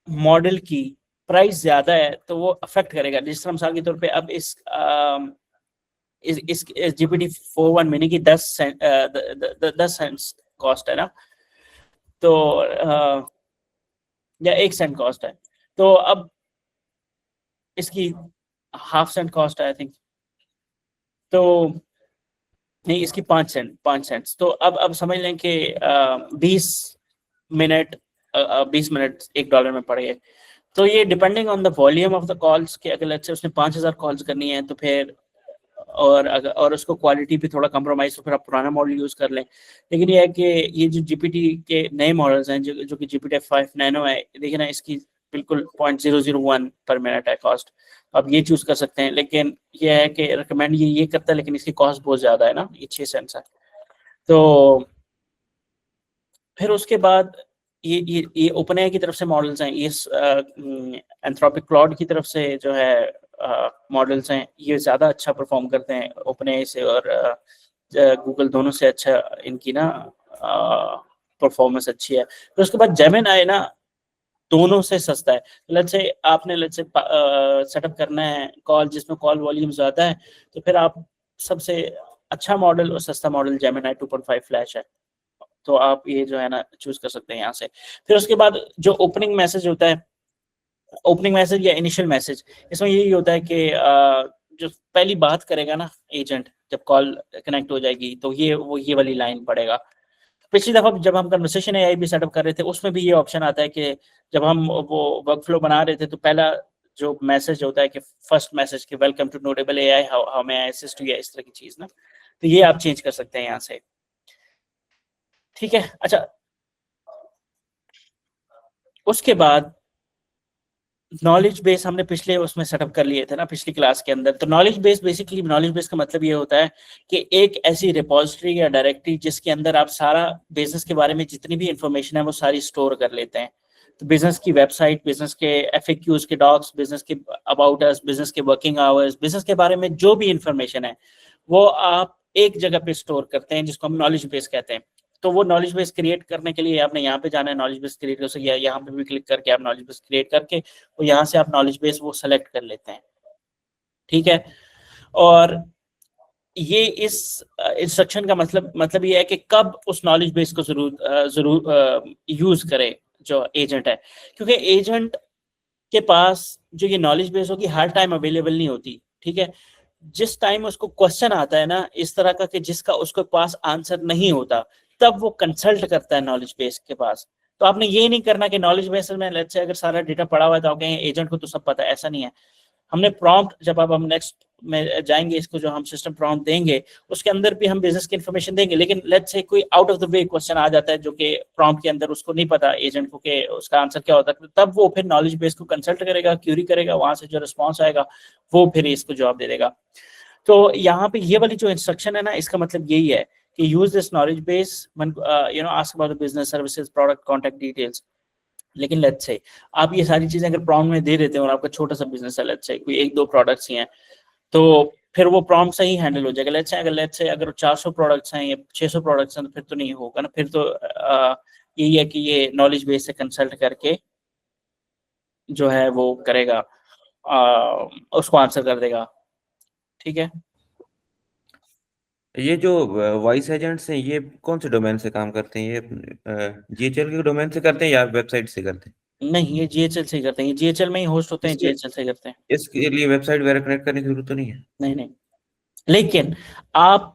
मॉडल की प्राइस ज्यादा है तो वो अफेक्ट करेगा। जिस तरह मिसाल के तौर पे अब इस GPT-4o मिनी की 10 सेंट्स कॉस्ट है ना, तो या 1 सेंट कॉस्ट है, तो अब इसकी हाफ सेंट कॉस्ट है आई थिंक, तो नहीं इसकी 5 सेंट। तो अब समझ लें कि 20 मिनट $1 में पड़े। तो ये depending on the volume of the calls के, अगर लेट्स से उसने 5000 कॉल्स करनी है तो फिर और उसको क्वालिटी पे थोड़ा कम्प्रोमाइज, तो फिर आप पुराना मॉडल यूज कर लें। लेकिन ये है कि ये जो जीपीटी के नए मॉडल्स हैं जो कि GPT-5 नैनो है, देखिए ना, इसकी बिल्कुल 0.001 पर मिनट है कॉस्ट। आप ये चूज कर सकते हैं। लेकिन ये है कि रिकमेंड ये करता है, लेकिन इसकी कॉस्ट बहुत ज़्यादा है ना, ये 6 सेंट्स है। तो फिर उसके बाद ये ओपनएआई की तरफ से मॉडल्स हैं, ये एंथ्रोपिक क्लाउड की तरफ से जो है मॉडल्स हैं, ये ज़्यादा अच्छा परफॉर्म करते हैं ओपनएआई से और गूगल, दोनों से अच्छा इनकी ना परफॉर्मेंस अच्छी है। फिर उसके बाद जेमिनी ना दोनों से सस्ता है। लेट्स से आपने सेटअप करना है कॉल जिसमें कॉल वॉल्यूम ज़्यादा है, तो फिर आप सबसे अच्छा मॉडल और सस्ता मॉडल जेमिनी 2.5 फ्लैश है, तो आप ये जो है ना चूज कर सकते हैं यहाँ से। फिर उसके बाद जो ओपनिंग मैसेज होता है, ओपनिंग मैसेज या इनिशियल मैसेज, इसमें यही होता है कि जो पहली बात करेगा ना एजेंट, जब कॉल कनेक्ट हो जाएगी तो ये वाली लाइन पड़ेगा। पिछली दफा जब हम कन्वर्सेशन एआई भी सेटअप कर रहे थे, उसमें भी ये ऑप्शन आता है कि जब हम वो वर्कफ्लो बना रहे थे, तो पहला जो मैसेज होता है कि फर्स्ट मैसेज कि welcome to Nodable AI, how may I assist you, इस तरह की चीज ना, तो ये आप चेंज कर सकते हैं यहाँ से। ठीक है, अच्छा उसके बाद नॉलेज बेस हमने पिछले उसमें सेटअप कर लिए थे ना, पिछली क्लास के अंदर। तो knowledge base, basically knowledge base का मतलब ये होता है कि एक ऐसी रिपोजिटरी या डायरेक्टरी जिसके अंदर आप सारा बिजनेस के बारे में जितनी भी इंफॉर्मेशन है वो सारी स्टोर कर लेते हैं। तो बिजनेस की वेबसाइट, बिजनेस के एफएक्यूज के डॉक्स, बिजनेस के अबाउट अस, बिजनेस के वर्किंग आवर्स, बिजनेस के बारे में जो भी इंफॉर्मेशन है वो आप एक जगह पे स्टोर करते हैं, जिसको हम नॉलेज बेस कहते हैं। तो वो नॉलेज बेस क्रिएट करने के लिए आपने यहाँ पे जाना है, नॉलेज बेस क्रिएट कर सकते हैं, यहाँ पे भी क्लिक करके आप नॉलेज बेस क्रिएट करके तो यहाँ से आप नॉलेज बेस वो सेलेक्ट कर लेते हैं। ठीक है, और ये इस इंस्ट्रक्शन का मतलब ये है कि कब उस नॉलेज बेस को जरूर यूज करे जो एजेंट है, क्योंकि एजेंट के पास जो ये नॉलेज बेस होगी हर टाइम अवेलेबल नहीं होती। ठीक है, जिस टाइम उसको क्वेश्चन आता है ना इस तरह का कि जिसका उसके पास आंसर नहीं होता, तब वो कंसल्ट करता है नॉलेज बेस के पास। तो आपने ये नहीं करना कि नॉलेज बेस में लेट्स से अगर सारा डेटा पड़ा हुआ है तो आप कहेंगे एजेंट को तो सब पता है, ऐसा नहीं है। हमने प्रॉम्प्ट, जब अब हम नेक्स्ट में जाएंगे, इसको जो हम सिस्टम प्रॉम्प्ट देंगे उसके अंदर भी हम बिजनेस की इन्फॉर्मेशन देंगे, लेकिन लेट्स से कोई out of the way question आ जाता है जो कि प्रॉम्प्ट के अंदर उसको नहीं पता एजेंट को कि उसका आंसर क्या होता है, तब वो फिर नॉलेज बेस को कंसल्ट करेगा, क्यूरी करेगा, वहां से जो रिस्पॉन्स आएगा वो फिर इसको जवाब दे देगा। तो यहाँ पे ये वाली जो इंस्ट्रक्शन है ना, इसका मतलब यही है कि use this knowledge base when ask about the business services product contact details. लेकिन लेट्स से आप ये सारी चीजें अगर प्रॉम्प्ट में दे देते हैं और आपका छोटा सा बिजनेस है, लेट्स से कोई 1-2 प्रोडक्ट्स ही हैं, तो फिर वो प्रॉम्प्ट से ही हैंडल हो जाएगा। लेट्स से अगर 400 प्रोडक्ट्स हैं या 600 प्रोडक्ट्स हैं तो फिर तो नहीं होगा ना, फिर तो यही है कि ये नॉलेज बेस से कंसल्ट करके जो है वो करेगा, उसको आंसर कर देगा। ठीक है, ये जो वॉइस एजेंट्स हैं ये कौन से डोमेन से काम करते हैं? ये जीएचएल के डोमेन से करते हैं या वेबसाइट से करते हैं? नहीं ये जीएचएल से ही करते हैं, जीएचएल में ही होस्ट होते हैं, इसके जीएचएल से करते हैं। इसके लिए वेबसाइट वगैरह कनेक्ट करने की जरूरत तो नहीं है? नहीं, लेकिन आप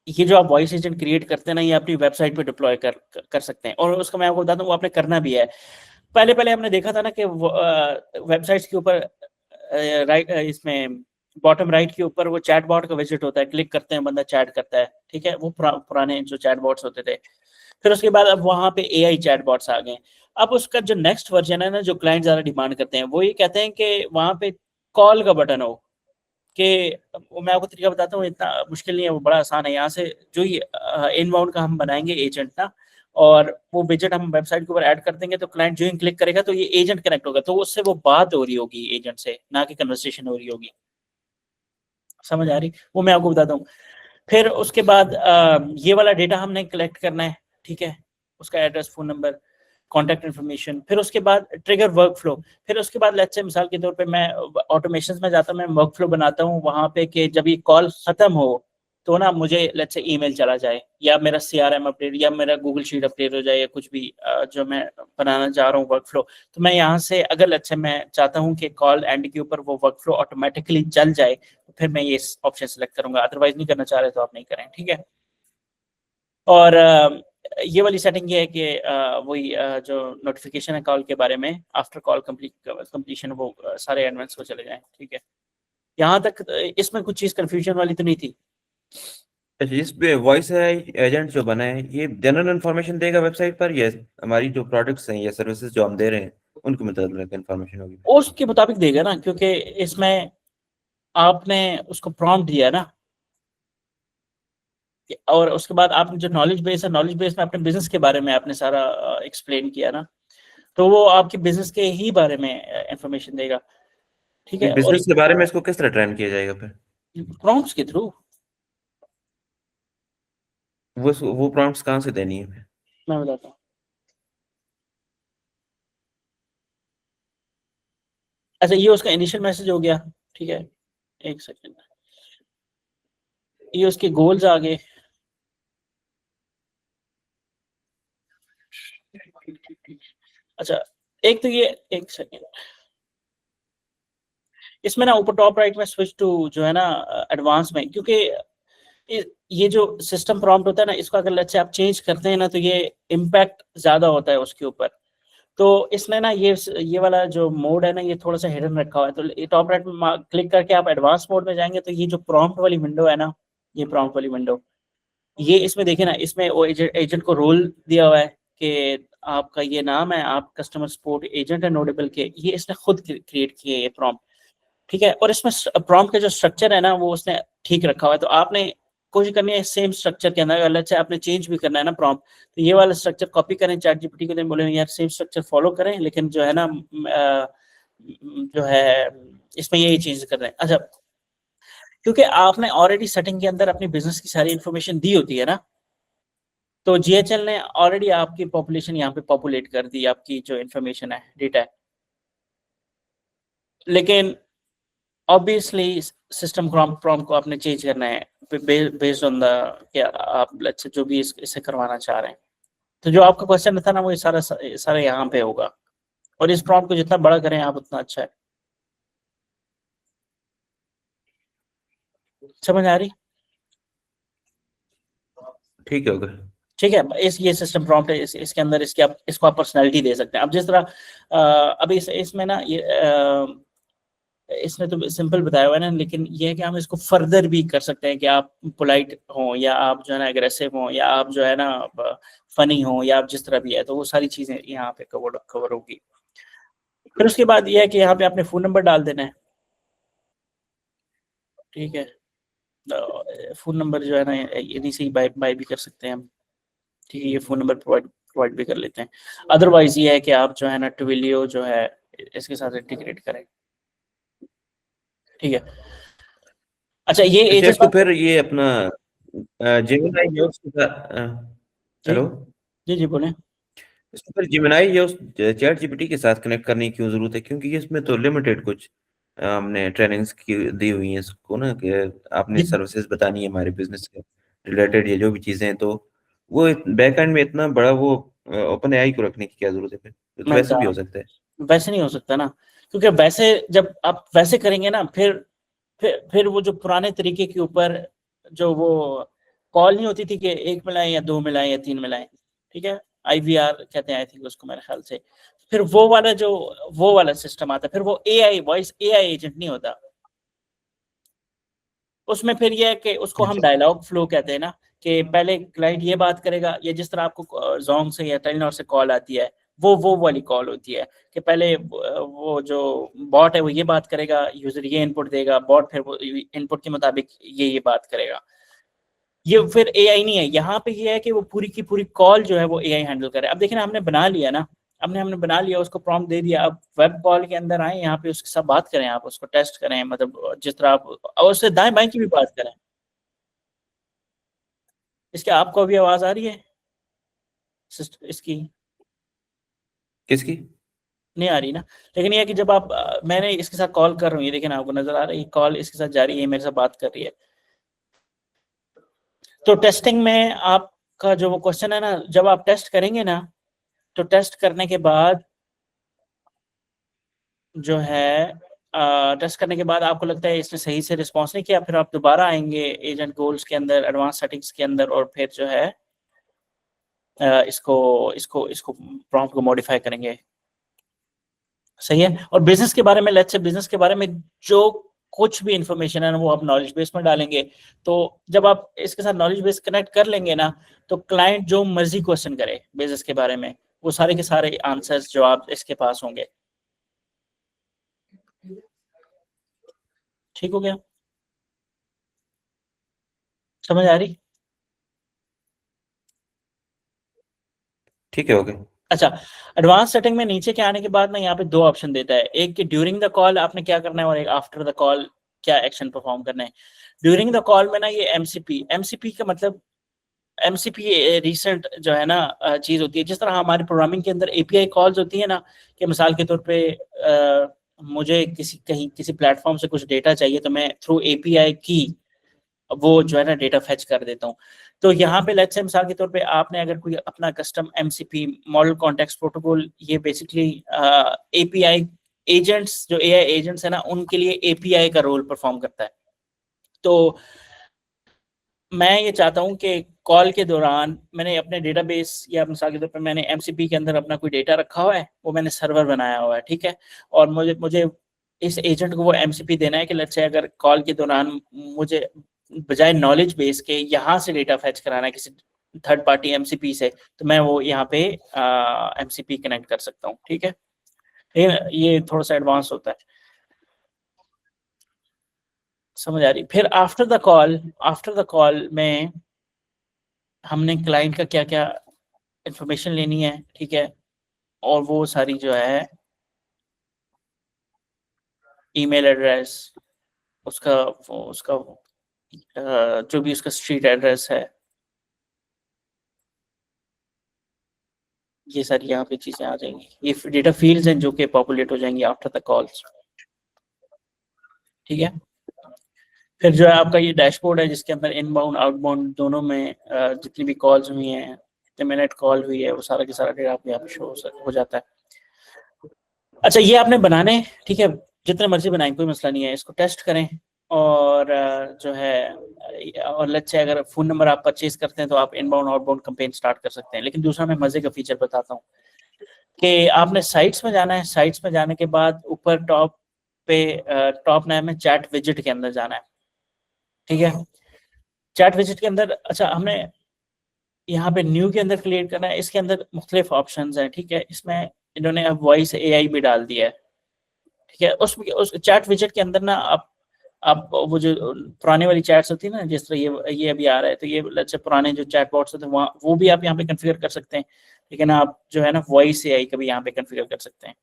ये जो आप वॉइस एजेंट क्रिएट करते हैं ना, ये अपनी वेबसाइट पे डिप्लॉय कर सकते हैं। और उसका मैं आपको बताता हूँ वो आपने करना भी है। पहले हमने देखा था ना कि वेबसाइट्स के ऊपर राइट, इसमें बॉटम राइट के ऊपर वो चैट बॉट का विजिट होता है, क्लिक करते हैं बंदा चैट करता है। ठीक है, वो पुराने जो चैट बॉट्स होते थे। फिर उसके बाद अब वहां पे एआई चैट बॉट्स आ गए। अब उसका जो नेक्स्ट वर्जन है ना, जो क्लाइंट ज्यादा डिमांड करते हैं, वो ये कहते हैं कि वहां पे कॉल का बटन हो, कि वो मैं आपको तरीका बताता हूँ, इतना मुश्किल नहीं है, वो बड़ा आसान है। यहाँ से जो ये इनबाउंड का हम बनाएंगे एजेंट ना, और वो विजेट हम वेबसाइट के ऊपर ऐड कर देंगे, तो क्लाइंट जो ही क्लिक करेगा तो ये एजेंट कनेक्ट होगा, तो उससे वो बात हो रही होगी एजेंट से, ना कि कन्वर्सेशन हो रही होगी। समझ आ रही? वो मैं आपको बताता हूँ। फिर उसके बाद ये वाला डेटा हमने कलेक्ट करना है। ठीक है, उसका address, phone number, contact information. फिर उसके बाद ट्रिगर वर्कफ्लो। फिर उसके बाद लेट्स से मिसाल के तौर पे मैं ऑटोमेशन में जाता हूँ, मैं वर्कफ्लो बनाता हूँ वहां पे कि जब ये कॉल खत्म हो तो ना मुझे लेट्स से ईमेल चला जाए, या मेरा सीआरएम अपडेट, या मेरा गूगल शीट अपडेट हो जाए, या कुछ भी जो मैं बनाना चाह रहा हूँ वर्कफ्लो। तो मैं यहाँ से अगर लेट्स से मैं चाहता हूँ कि कॉल एंड के ऊपर वो वर्कफ्लो ऑटोमेटिकली चल जाए, तो फिर मैं ये ऑप्शन सेलेक्ट करूंगा। अदरवाइज नहीं करना चाह रहे तो आप नहीं करें। ठीक है, और ये वाली सेटिंग ये है कि वही जो नोटिफिकेशन है कॉल के बारे में, आफ्टर कॉल कंप्लीशन वो सारे एडवांस को चले जाएं। ठीक है, यहाँ तक इसमें कुछ चीज़ कंफ्यूजन वाली तो नहीं थी? अच्छा, इस पे वॉइस एजेंट जो बना है ये जनरल इन्फॉर्मेशन देगा वेबसाइट पर, या हमारी जो प्रोडक्ट्स हैं या सर्विसेज जो हम दे रहे हैं उनके मुताबिक इंफॉर्मेशन होगी। उसके मुताबिक देगा ना, क्योंकि इसमें आपने उसको प्रॉम्प्ट दिया ना, और उसके बाद आपने जो नॉलेज बेस है, नॉलेज बेस में अपने बिजनेस के बारे में आपने सारा एक्सप्लेन किया ना, तो वो आपके बिजनेस के ही बारे में इंफॉर्मेशन देगा। ठीक है, और बिजनेस के बारे में इसको किस तरह ट्रेन किया जाएगा फिर? प्रॉम्प्ट्स के थ्रू। वो प्रॉम्प्ट्स कहाँ से देनी है? मैं बताता हूँ। अच्छा, ये उसका इनिशियल मैसेज हो गया, ठीक है, एक सेकंड, ये उसके गोल्स आ गए। अच्छा, एक तो ये, एक सेकंड, इसमें ना ऊपर टॉप राइट में स्विच टू जो है ना एडवांस में, क्योंकि ये जो सिस्टम प्रॉम्प्ट होता है ना, इसको अगर लेट्स से आप चेंज करते हैं ना, तो ये इम्पैक्ट ज्यादा होता है उसके ऊपर। तो इसने ना ये वाला जो मोड है ना, ये थोड़ा सा हिडन रखा हुआ है। तो ये टॉप राइट में क्लिक करके आप एडवांस मोड में जाएंगे, तो ये जो प्रॉम्प्ट वाली विंडो है ना, ये प्रॉम्प्ट वाली विंडो, ये इसमें देखिए ना, इसमें वो एजेंट को रोल दिया हुआ है कि आपका ये नाम है, आप कस्टमर सपोर्ट एजेंट है नोडेबल के, ये इसने खुद क्रिएट किए ये प्रॉम्प्ट। ठीक है, और इसमें प्रॉम्प्ट का जो स्ट्रक्चर है ना, वो उसने ठीक रखा हुआ है। तो आपने कोशिश करनी है सेम स्ट्रक्चर के अंदर, अलग से आपने चेंज भी करना है ना प्रॉम्प्ट, तो ये वाला स्ट्रक्चर कॉपी करें, चैट जीपीटी को दें, बोले यार सेम स्ट्रक्चर फॉलो करें, लेकिन जो है ना जो है इसमें यही चेंज कर रहे हैं। अच्छा, क्योंकि आपने ऑलरेडी सेटिंग के अंदर अपनी बिजनेस की सारी इंफॉर्मेशन दी होती है ना, तो जीएचएल ने ऑलरेडी आपकी पॉपुलेशन यहाँ पे पॉपुलेट कर दी, आपकी जो इंफॉर्मेशन है, डेटा है। लेकिन ऑब्वियसली सिस्टम प्रॉम्प्ट को आपने चेंज करना है बेस्ड ऑन द कि आप अच्छा जो भी इसे करवाना चाह रहे हैं। तो जो आपका क्वेश्चन था ना, वो सारा यहाँ पे होगा, और इस प्रॉम्प्ट को जितना बड़ा करें आप उतना अच्छा है। समझ आ रही? ठीक है, होगा। ठीक है, ये सिस्टम प्रॉम्प्ट है, इसके अंदर इसको आप पर्सनैलिटी दे सकते हैं। अब जिस तरह अभी इसमें ना ये इसमें तो सिंपल बताया हुआ है ना, लेकिन ये है कि हम इसको फर्दर भी कर सकते हैं कि आप पोलाइट हो, या आप जो है ना एग्रेसिव हो, या आप जो है ना फनी हो, या आप जिस तरह भी है, तो वो सारी चीजें यहाँ पे कवर होगी। फिर उसके बाद ये है कि यहाँ पे आपने फोन नंबर डाल देना है। ठीक है, फोन नंबर जो है ना इन्हीं से ही बाय भी कर सकते हैं हम। ठीक है, ये फोन नंबर प्रोवाइड भी कर लेते हैं। अदरवाइज ये है कि आप जो है ना ट्विलियो जो है इसके साथ इंटीग्रेट करें। ठीक है, अच्छा ये अच्छा, एजेंट इसको फिर ये अपना जेमिनाई या उसके साथ हेलो, जी जी बोले। इसको फिर जेमिनाई या उस चैट जीपीटी के साथ कनेक्ट करने की क्यों जरूरत है? क्योंकि इसमें तो लिमिटेड कुछ हमने ट्रेनिंग्स की दी हुई हैं इसको ना, कि आपने सर्विसेज बतानी है हमारे बिजनेस के रिलेटेड, ये जो भी चीजें हैं, तो वो बैक एंड में इतना बड़ा वो ओपन एआई को रखने की क्या जरूरत है? फिर तो मैं वैसे बता भी रहा हो हूँ, सकता है। वैसे नहीं हो सकता ना, क्योंकि वैसे जब आप वैसे करेंगे ना, फिर वो जो पुराने तरीके के ऊपर जो वो कॉल नहीं होती थी कि एक मिलाएं या दो मिलाएं या तीन मिलाएं, ठीक है, आईवीआर कहते हैं आई थिंक उसको मेरे ख्याल से, फिर वो वाला सिस्टम आता है, फिर वो एआई वॉइस एआई एजेंट नहीं होता उसमें। फिर ये है कि उसको हम डायलॉग फ्लो कहते हैं ना, कि पहले क्लाइंट ये बात करेगा, या जिस तरह आपको जोंग से या टेलीनॉर से कॉल आती है, वो वाली कॉल होती है कि पहले वो जो बॉट है वो ये बात करेगा, यूजर ये इनपुट देगा, बॉट फिर वो इनपुट के मुताबिक ये बात करेगा। ये फिर एआई नहीं है, यहाँ पे ये है कि वो पूरी की पूरी कॉल जो है वो एआई हैंडल करे। अब देखिए ना, हमने बना लिया ना, हमने बना लिया, उसको प्रॉम्प्ट दे दिया। अब वेब कॉल के अंदर आए, यहाँ पे उसके साथ बात करें, आप उसको टेस्ट करें, मतलब जिस तरह आप, और उससे दाएं बाएं की भी बात करें। इसके आपको अभी आवाज आ रही है इसकी? किसकी? नहीं आ रही ना, लेकिन ये है कि जब आप मैंने इसके साथ कॉल कर रहा हूँ, ये देखिए ना, आपको नजर आ रही है कॉल इसके साथ जारी है, मेरे साथ बात कर रही है। तो टेस्टिंग में आपका जो वो क्वेश्चन है ना, जब आप टेस्ट करेंगे ना, तो टेस्ट करने के बाद जो है टेस्ट करने के बाद आपको लगता है इसने सही से रिस्पॉन्स नहीं किया, फिर आप दोबारा आएंगे एजेंट गोल्स के अंदर, एडवांस सेटिंग्स के अंदर, और फिर जो है इसको इसको इसको प्रॉम्प्ट को मॉडिफाई करेंगे। सही है, और बिजनेस के बारे में, लेट्स से बिजनेस के बारे में जो कुछ भी इंफॉर्मेशन है ना, वो आप नॉलेज बेस में डालेंगे। तो जब आप इसके साथ नॉलेज बेस कनेक्ट कर लेंगे ना, तो क्लाइंट जो मर्जी क्वेश्चन करे बिजनेस के बारे में, वो सारे के सारे आंसर्स जवाब इसके पास होंगे। ठीक हो गया? समझ आ रही? ठीक है, ओके। अच्छा, एडवांस सेटिंग में नीचे के आने के बाद ना यहाँ पे दो ऑप्शन देता है, एक कि ड्यूरिंग द कॉल आपने क्या करना है और एक आफ्टर द कॉल क्या एक्शन परफॉर्म करना है। ड्यूरिंग द कॉल में ना ये एमसीपी का मतलब एमसीपी रिसेंट जो है ना चीज होती है, जिस तरह हमारी प्रोग्रामिंग के अंदर एपीआई कॉल्स होती है ना, कि मिसाल के तौर पे मुझे किसी प्लेटफॉर्म से कुछ डेटा चाहिए तो मैं थ्रू एपीआई की वो जो है ना डेटा फेच कर देता हूँ। तो यहाँ पे लेट्स से मिसाल के तौर पे आपने अगर कोई अपना custom MCP model context protocol, ये बेसिकली एपीआई एजेंट्स जो एआई एजेंट्स है ना उनके लिए एपीआई का रोल परफॉर्म करता है। तो मैं ये चाहता हूँ कि कॉल के दौरान मैंने अपने डेटाबेस या मिसाल के तौर पर मैंने एमसीपी के अंदर अपना कोई डेटा रखा हुआ है, वो मैंने सर्वर बनाया हुआ है, ठीक है, और मुझे इस एजेंट को वो एमसीपी देना है कि लेट्स से अगर कॉल के दौरान मुझे बजाय नॉलेज बेस के यहाँ से डेटा फेच कराना है किसी थर्ड पार्टी एमसीपी से, तो मैं वो यहाँ पे एमसीपी कनेक्ट कर सकता हूँ। ठीक है, ये थोड़ा सा एडवांस होता है। समझ आ रही? फिर आफ्टर द कॉल में हमने क्लाइंट का क्या क्या इंफॉर्मेशन लेनी है, ठीक है, और वो सारी जो है ईमेल एड्रेस, उसका जो भी उसका स्ट्रीट एड्रेस है, ये सारी यहाँ पे चीजें आ जाएंगी। ये डेटा फील्ड्स हैं जो कि पॉपुलेट हो जाएंगी आफ्टर द कॉल्स। ठीक है, फिर जो है आपका ये डैशबोर्ड है जिसके अंदर इनबाउंड आउटबाउंड दोनों में जितनी भी कॉल्स हुई हैं, कितने मिनट कॉल हुई है, वो सारा के सारा डेटा आपको यहाँ पे शो हो जाता है। अच्छा, ये आपने बनाने, ठीक है, जितने मर्जी बनाएं कोई मसला नहीं है, इसको टेस्ट करें। और जो है, और लेट्स से अगर फोन नंबर आप परचेज करते हैं तो आप इनबाउंड आउटबाउंड कैंपेन स्टार्ट कर सकते हैं। लेकिन दूसरा मैं मजे का फीचर बताता हूँ कि आपने साइट्स में जाना है, साइट्स में जाने के बाद ऊपर टॉप नाम में चैट विजिट के अंदर जाना है। ठीक है, चैट विजिट के अंदर, अच्छा हमने यहाँ पे न्यू के अंदर क्रिएट करना है, इसके अंदर मुख्तलिफ ऑप्शंस हैं। ठीक है, इसमें इन्होंने अब वॉइस एआई भी डाल दिया है। ठीक है, उस चैट विजिट के अंदर ना आप वो जो पुराने वाली चैट्स होती है ना, जिस तरह ये अभी आ रहा है, तो ये लेट्स से पुराने जो चैट बॉट्स होते हैं वहाँ वो भी आप यहाँ पे कॉन्फ़िगर कर सकते हैं। लेकिन आप जो है ना वॉइस एआई का भी यहाँ पे कॉन्फ़िगर कर सकते हैं।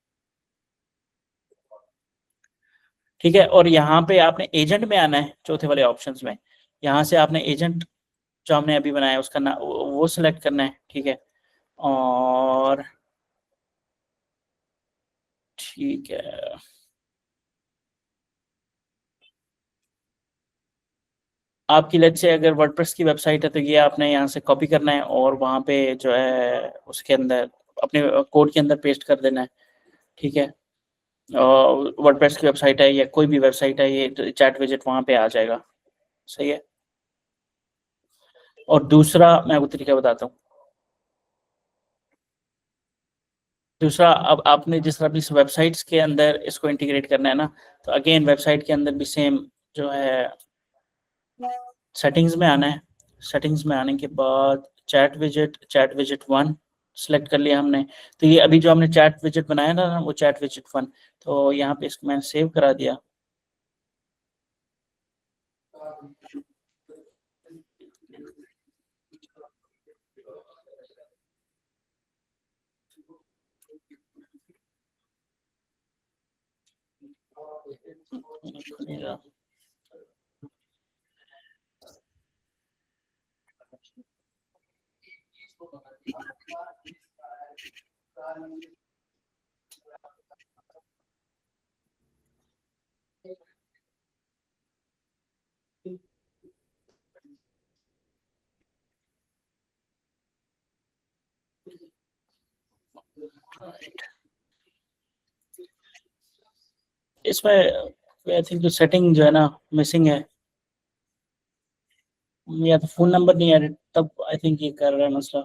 ठीक है, और यहाँ पे आपने एजेंट में आना है, चौथे वाले ऑप्शंस में। यहाँ से आपने एजेंट जो हमने अभी बनाया उसका ना वो सिलेक्ट करना है। ठीक है, और ठीक है, आपकी लेट्स से अगर वर्डप्रेस की वेबसाइट है तो ये आपने यहाँ से कॉपी करना है और वहाँ पे जो है उसके अंदर अपने कोड के अंदर पेस्ट कर देना है। ठीक है, और वर्डप्रेस की वेबसाइट है या कोई भी वेबसाइट है, ये चैट विजिट वहाँ पे आ जाएगा। सही है। और दूसरा मैं आपको तरीका बताता हूँ। दूसरा, अब आपने जिस तरह अपनी वेबसाइट्स के अंदर इसको इंटीग्रेट करना है ना, तो अगेन वेबसाइट के अंदर भी सेम जो है सेटिंग्स में आना है। सेटिंग्स में आने के बाद चैट विजिट 1 सेलेक्ट कर लिया हमने। तो ये अभी जो हमने चैट विजिट बनाया ना वो चैट विजिट 1, तो यहाँ पे इसको मैंने सेव करा दिया। इसमें आई थिंक जो सेटिंग जो है ना मिसिंग है, या तो फोन नंबर नहीं है, तब आई थिंक ये कर रहा है मसला।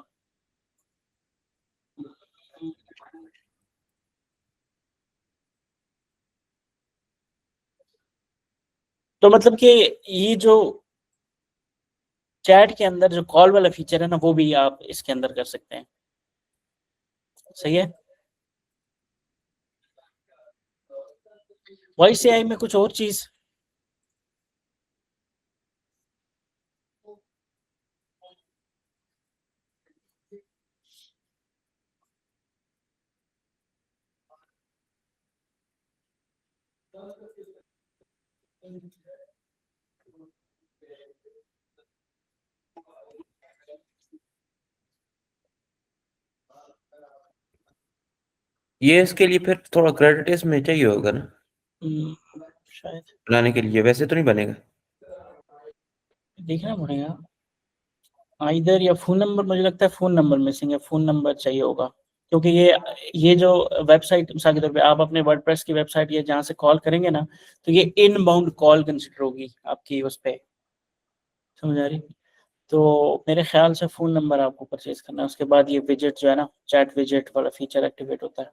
तो मतलब कि ये जो चैट के अंदर जो कॉल वाला फीचर है ना वो भी आप इसके अंदर कर सकते हैं। सही है। वॉइस एआई में कुछ और चीज? ये इसके लिए फिर थोड़ा क्रेडिट में चाहिए होगा ना शायद बनाने के लिए, वैसे तो नहीं बनेगा। देखना पड़ेगा इधर, या फोन नंबर, मुझे लगता है फोन नंबर मिसिंग है, फोन नंबर चाहिए होगा, क्योंकि ये जो वेबसाइट, मिसाल के तौर पे आप अपने वर्डप्रेस की वेबसाइट या जहाँ से कॉल करेंगे ना, तो ये इनबाउंड कॉल कंसिडर होगी आपकी उस पे, समझ आ रही? तो मेरे ख्याल से फोन नंबर आपको परचेज करना है, उसके बाद ये विजेट जो है ना, चैट विजेट वाला फीचर एक्टिवेट होता है।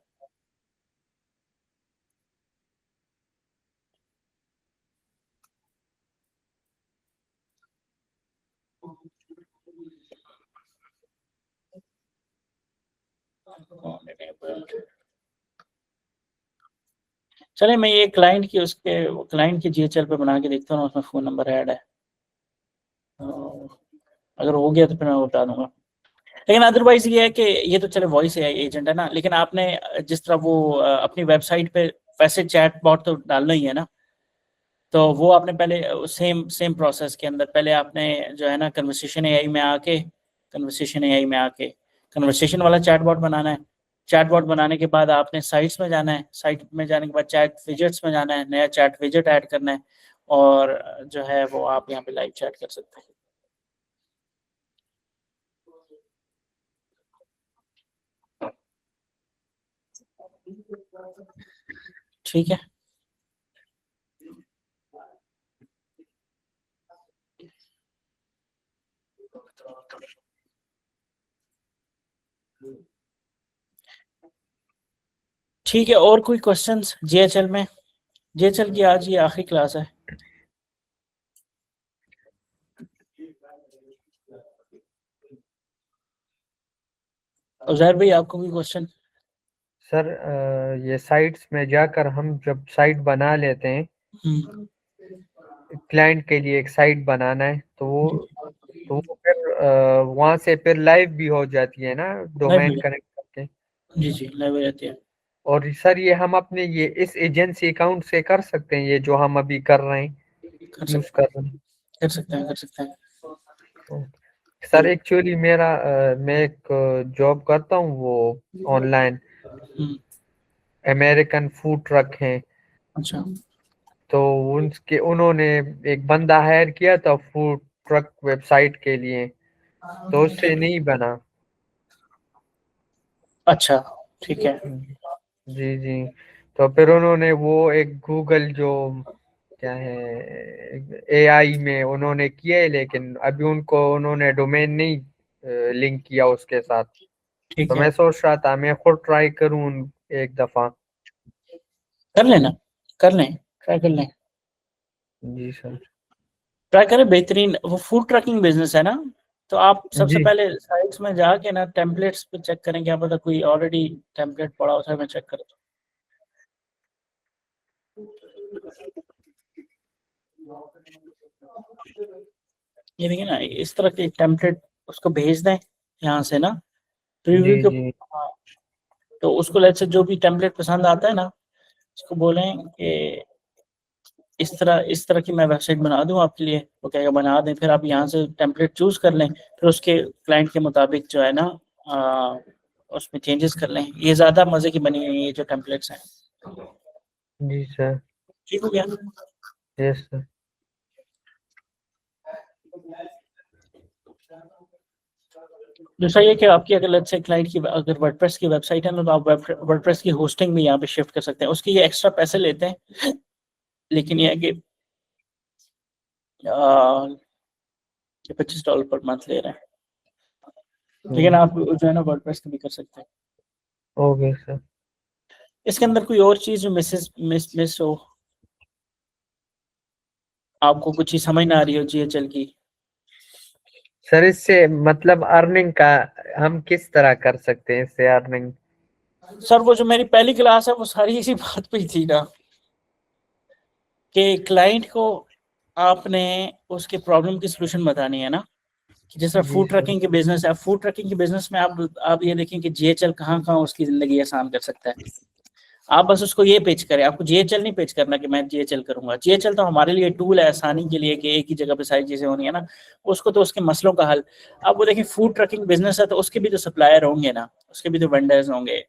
चले, मैं ये क्लाइंट की, उसके क्लाइंट की जीएचएल पे बना के देखता हूँ, उसमें फ़ोन नंबर ऐड है, अगर हो गया तो फिर मैं बता दूंगा। लेकिन अदरवाइज ये है कि ये तो चले वॉइस एआई एजेंट है ना, लेकिन आपने जिस तरह वो अपनी वेबसाइट पे वैसे चैट बॉट तो डालना ही है ना, तो वो आपने पहले सेम सेम प्रोसेस के अंदर पहले आपने जो है ना कन्वर्सेशन एआई में आके कन्वर्सेशन वाला चैट बॉट बनाना है। चैट बॉट बनाने के बाद आपने साइट्स में जाना है, साइट में जाने के बाद चैट विजेट्स में जाना है, नया चैट विजेट ऐड करना है, और जो है वो आप यहाँ पे लाइव चैट कर सकते हैं। ठीक है, ठीक है। और कोई क्वेश्चंस जीएचएल में? जीएचएल की आज ये आखिरी क्लास है। उजैर भाई, आपको कोई क्वेश्चन? सर ये साइट्स में जाकर हम जब साइट बना लेते हैं, क्लाइंट के लिए एक साइट बनाना है, तो वो फिर वहाँ से फिर लाइव भी हो जाती है ना, डोमेन कनेक्ट करके? जी जी, लाइव हो जाती है। और सर ये हम अपने ये इस एजेंसी अकाउंट से कर सकते हैं, ये जो हम अभी कर रहे हैं, यूज कर रहे हैं? कर सकते हैं। सर एक्चुअली मेरा मैं एक जॉब करता हूँ वो ऑनलाइन, अमेरिकन फूड ट्रक हैं। अच्छा, तो उन्होंने एक बंदा हायर किया था फूड ट्रक वेबसाइट के लिए, तो उससे नहीं बना। अच्छा, ठीक है। जी जी। तो फिर उन्होंने वो एक गूगल जो क्या है एआई में उन्होंने किया है, लेकिन अभी उन्होंने डोमेन नहीं लिंक किया उसके साथ। ठीक तो है, मैं सोच रहा था मैं खुद ट्राई करूं एक दफा। कर लेना, कर लें, ट्राई कर लें। जी सर। ट्राई करें, बेहतरीन। वो फूड ट्रकिंग बिजनेस है ना, तो आप सबसे जी पहले साइट्स में जाके ना टेम्पलेट्स पे चेक करें, क्या पता कोई ऑलरेडी टेम्पलेट पड़ा होता है, मैं चेक करता हूँ। ये देखिए ना, इस तरह के टेम्पलेट उसको भेज दें यहाँ से ना, प्रीव्यू जी के। जी हाँ, तो उसको लेट से जो भी टेम्पलेट पसंद आता है ना, उसको बोलें कि इस तरह की मैं वेबसाइट बना दूं आपके लिए, वो कहेगा बना दें। फिर आप यहाँ से टेम्पलेट चूज कर लें, फिर उसके क्लाइंट के मुताबिक जो है ना उसमें चेंजेस कर लें। ये ज़्यादा मज़े की बनी हुई है ये जो टेम्पलेट्स हैं। जी सर। ठीक हो गया? Yes sir. दूसरा ये कि आपकी अगर लेट्स से क्लाइंट की अगर वर्डप्रेस की वेबसाइट है ना, तो आप वर्डप्रेस की होस्टिंग भी यहाँ पे शिफ्ट कर सकते हैं। उसके ये एक्स्ट्रा पैसे लेते हैं, लेकिन ये है कि $25 पर मंथ ले रहे हैं, लेकिन आप जो है ना वर्डप्रेस भी कर सकते हैं। Okay sir. इसके अंदर कोई और चीज जो मिस हो, आपको कुछ ही समझ ना आ रही हो जीएचएल की? सर इससे मतलब अर्निंग का हम किस तरह कर सकते हैं, इससे अर्निंग? सर वो जो मेरी पहली क्लास है वो सारी इसी बात पे ही थी ना, कि क्लाइंट को आपने उसके प्रॉब्लम की सॉल्यूशन बतानी है ना। कि जैसे जी फूड सर। ट्रकिंग के बिजनेस है, फूड ट्रकिंग के बिजनेस में आप ये देखें कि जीएचएल कहाँ कहाँ उसकी जिंदगी आसान कर सकता है। आप बस उसको ये पेच करें, आपको जीएचएल नहीं पेच करना कि मैं जीएचएल करूंगा। जीएचएल तो हमारे लिए टूल है आसानी के लिए, कि एक ही जगह पे सारी चीजें होनी है ना। उसको तो उसके मसलों का हल। अब वो देखिए फूड ट्रकिंग बिजनेस है तो उसके भी तो सप्लायर होंगे ना, उसके भी तो वेंडर्स होंगे,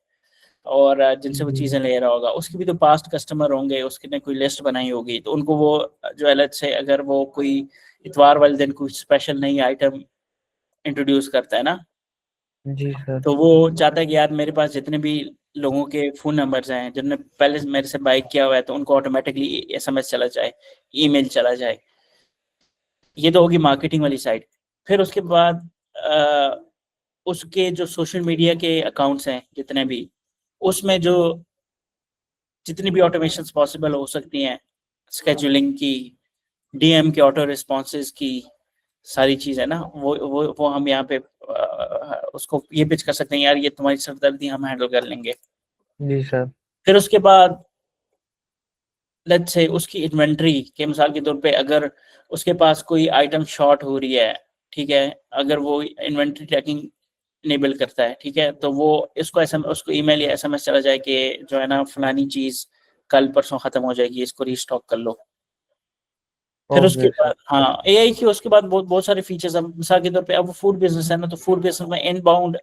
और जिनसे वो चीजें ले रहा होगा उसके भी तो पास्ट कस्टमर होंगे, उसके ने कोई लिस्ट बनाई होगी, तो उनको वो जो अलग से अगर वो कोई इतवार वाले दिन कोई स्पेशल नई आइटम इंट्रोड्यूस करता है ना, जी सर। तो वो चाहता है कि यार मेरे पास जितने भी लोगों के फोन नंबर्स हैं जिन्होंने पहले मेरे से बाइक किया हुआ है, तो उनको ऑटोमेटिकली एसएमएस चला जाए, ईमेल चला जाए। ये तो होगी मार्केटिंग वाली साइड। फिर उसके बाद उसके जो सोशल मीडिया के अकाउंट्स हैं जितने भी, उसमें जो जितनी भी ऑटोमेशन पॉसिबल हो सकती हैं, स्केजुलिंग की, डीएम के ऑटो रिस्पॉन्सेज की, सारी चीज़ है ना, वो हम यहाँ पे उसको ये पिच कर सकते हैं, यार ये तुम्हारी सरदर्दी हम हैंडल कर लेंगे। जी सर। फिर उसके बाद लेट्स से उसकी इन्वेंट्री के मिसाल के तौर पे अगर उसके पास कोई आइटम शॉर्ट हो रही है, ठीक है, अगर वो इन्वेंट्री ट्रैकिंग इनेबल करता है, ठीक है, तो वो उसको ईमेल या एसएमएस चला जाए कि जो है ना फलानी चीज कल परसों खत्म हो जाएगी, इसको रीस्टॉक कर लो। फिर उसके ओके सर। बाद हाँ एआई की उसके बाद बहुत बहुत सारे फीचर्स हैं। मिसाल के तौर पे अब वो फूड बिजनेस है ना, तो फूड बिजनेस में इनबाउंड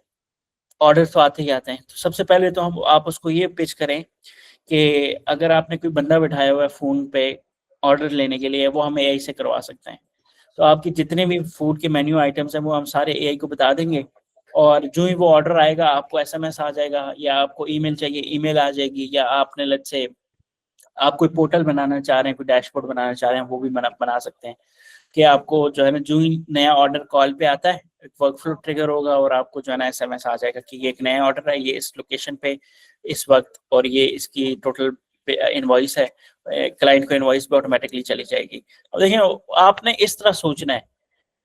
ऑर्डर तो आते ही आते हैं। तो सबसे पहले तो हम आप उसको ये पिच करें कि अगर आपने कोई बंदा बिठाया हुआ है फोन पे ऑर्डर लेने के लिए, वो हम एआई से करवा सकते हैं। तो आपकी जितने भी फूड के मेन्यू आइटम्स हैं वो हम सारे एआई को बता देंगे, और जो ही वो ऑर्डर आएगा आपको एसएमएस आ जाएगा, या आपको ईमेल चाहिए ईमेल आ जाएगी, या आपने लेट्स से आप कोई पोर्टल बनाना चाह रहे हैं, कोई डैशबोर्ड बनाना चाह रहे हैं, वो भी बना सकते हैं। कि आपको जो है ना जो ही नया ऑर्डर कॉल पे आता है, एक वर्कफ्लो ट्रिगर होगा और आपको जो है ना एसएमएस आ जाएगा कि ये एक नया ऑर्डर है, ये इस लोकेशन पे इस वक्त, और ये इसकी टोटल इनवॉइस है। क्लाइंट को इनवॉइस भी ऑटोमेटिकली चली जाएगी। अब देखिए आपने इस तरह सोचना है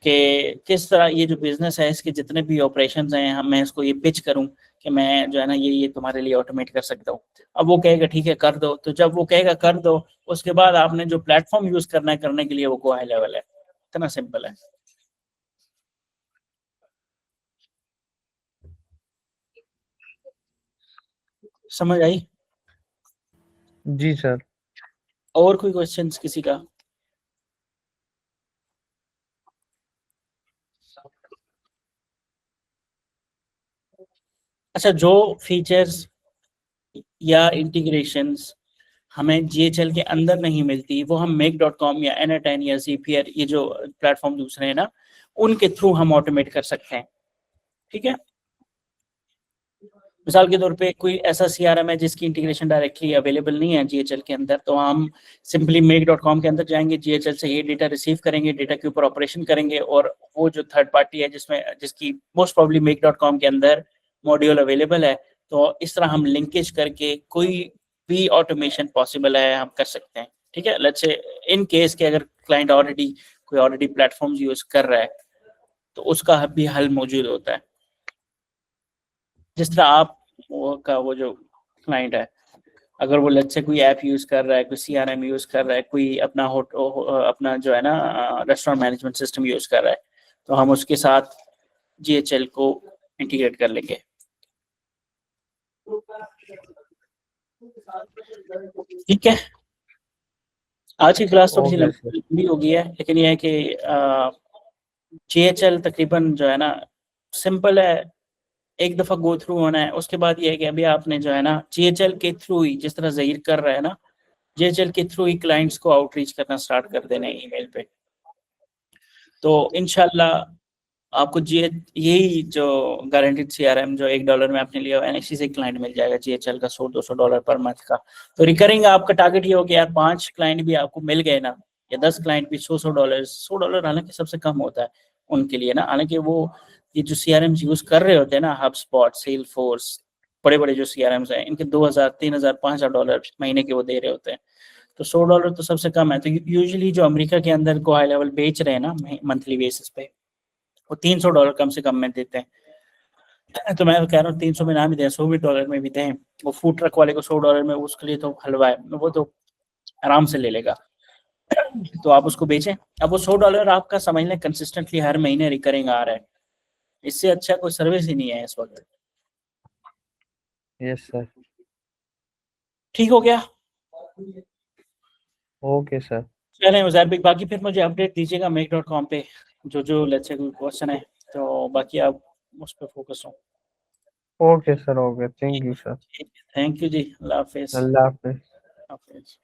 कि किस तरह ये जो बिजनेस है इसके जितने भी ऑपरेशंस हैं, हम मैं इसको ये पिच करूं कि मैं जो है ना ये तुम्हारे लिए ऑटोमेट कर सकता हूँ। अब वो कहेगा ठीक है कर दो, तो जब वो कहेगा कर दो, उसके बाद आपने जो प्लेटफॉर्म यूज करना है करने के लिए वो को हाई लेवल है। इतना सिंपल है। समझ आई? जी सर। और कोई क्वेश्चंस किसी का? अच्छा, जो फीचर्स या इंटीग्रेशंस हमें जीएचएल के अंदर नहीं मिलती, वो हम make.com या N10 या Zapier, ये जो प्लेटफॉर्म दूसरे हैं ना, उनके थ्रू हम ऑटोमेट कर सकते हैं। ठीक है, मिसाल के तौर पे कोई ऐसा सीआरएम है जिसकी इंटीग्रेशन डायरेक्टली अवेलेबल नहीं है जीएचएल के अंदर, तो हम सिंपली make.com के अंदर जाएंगे, जीएचएल से ये डेटा रिसीव करेंगे, डेटा के ऊपर ऑपरेशन करेंगे, और वो जो थर्ड पार्टी है जिसकी मोस्ट प्रोबेबली make.com के अंदर मॉड्यूल अवेलेबल है, तो इस तरह हम लिंकेज करके कोई भी ऑटोमेशन पॉसिबल है हम कर सकते हैं। ठीक है, लेट्स से इन केस के अगर क्लाइंट ऑलरेडी प्लेटफॉर्म यूज कर रहा है, तो उसका भी हल मौजूद होता है। जिस तरह आप वो जो क्लाइंट है, अगर वो लेट्स से कोई ऐप यूज कर रहा है, कोई सीआरएम यूज कर रहा है, कोई अपना जो है ना रेस्टोरेंट मैनेजमेंट सिस्टम यूज कर रहा है, तो हम उसके साथ जीएचएल को इंटीग्रेट कर लेंगे। ठीक है, आज की क्लास थोड़ी सी लंबी हो गई है, लेकिन यह है कि जीएचएल तकरीबन जो है ना सिंपल है, एक दफा गो थ्रू होना है। उसके बाद ये है कि अभी आपने जो है ना जीएचएल के थ्रू ही, जिस तरह ज़हीर कर रहा है ना, जीएचएल के थ्रू ही क्लाइंट्स को आउटरीच करना स्टार्ट कर देना है ईमेल पे। तो इंशाल्लाह आपको यही जो गारंटीड सीआरएम जो $1 में आपने लिया एनएक्सी से क्लाइंट मिल जाएगा जीएचएल का $100-200 पर मंथ का। तो रिकरिंग आपका टारगेट ये हो गया यार 5 क्लाइंट भी आपको मिल गए ना, या 10 क्लाइंट भी $100 हालांकि सबसे कम होता है उनके लिए ना, हालांकि वो ये जो सीआरएम यूज कर रहे होते हैं ना, HubSpot, सेल्सफोर्स, बड़े बड़े जो सीआरएम्स हैं, इनके $2000, $3000, $5000 महीने के वो दे रहे होते हैं। तो $100 तो सबसे कम है। तो यूजुअली जो अमेरिका के अंदर को हाई लेवल बेच रहे हैं ना मंथली बेसिस पे, वो $300 कम से कम में देते हैं। तो मैं कह रहा हूँ 300 में ना भी दें, $100 में भी दें, वो फूड ट्रक वाले को $100 में, उसके लिए तो हलवा है, वो तो आराम से ले लेगा। तो आप उसको बेचें। अब वो $100 आपका समझ लें कंसिस्टेंटली हर महीने रिकरिंग आ रहा है, इससे अच्छा कोई सर्विस ही नहीं है इस वक्त। Yes sir. ठीक हो गया? Okay sir. चलें उज़ैर भाई, बाकी फिर मुझे अपडेट दीजिएगा make.com पे जो लेट्स से कोई क्वेश्चन है, तो बाकी आप उस पर फोकस हो। Okay sir, okay, thank you sir. Thank you जी, अल्लाह हाफिज़। अल्लाह हाफिज। हाफिज़।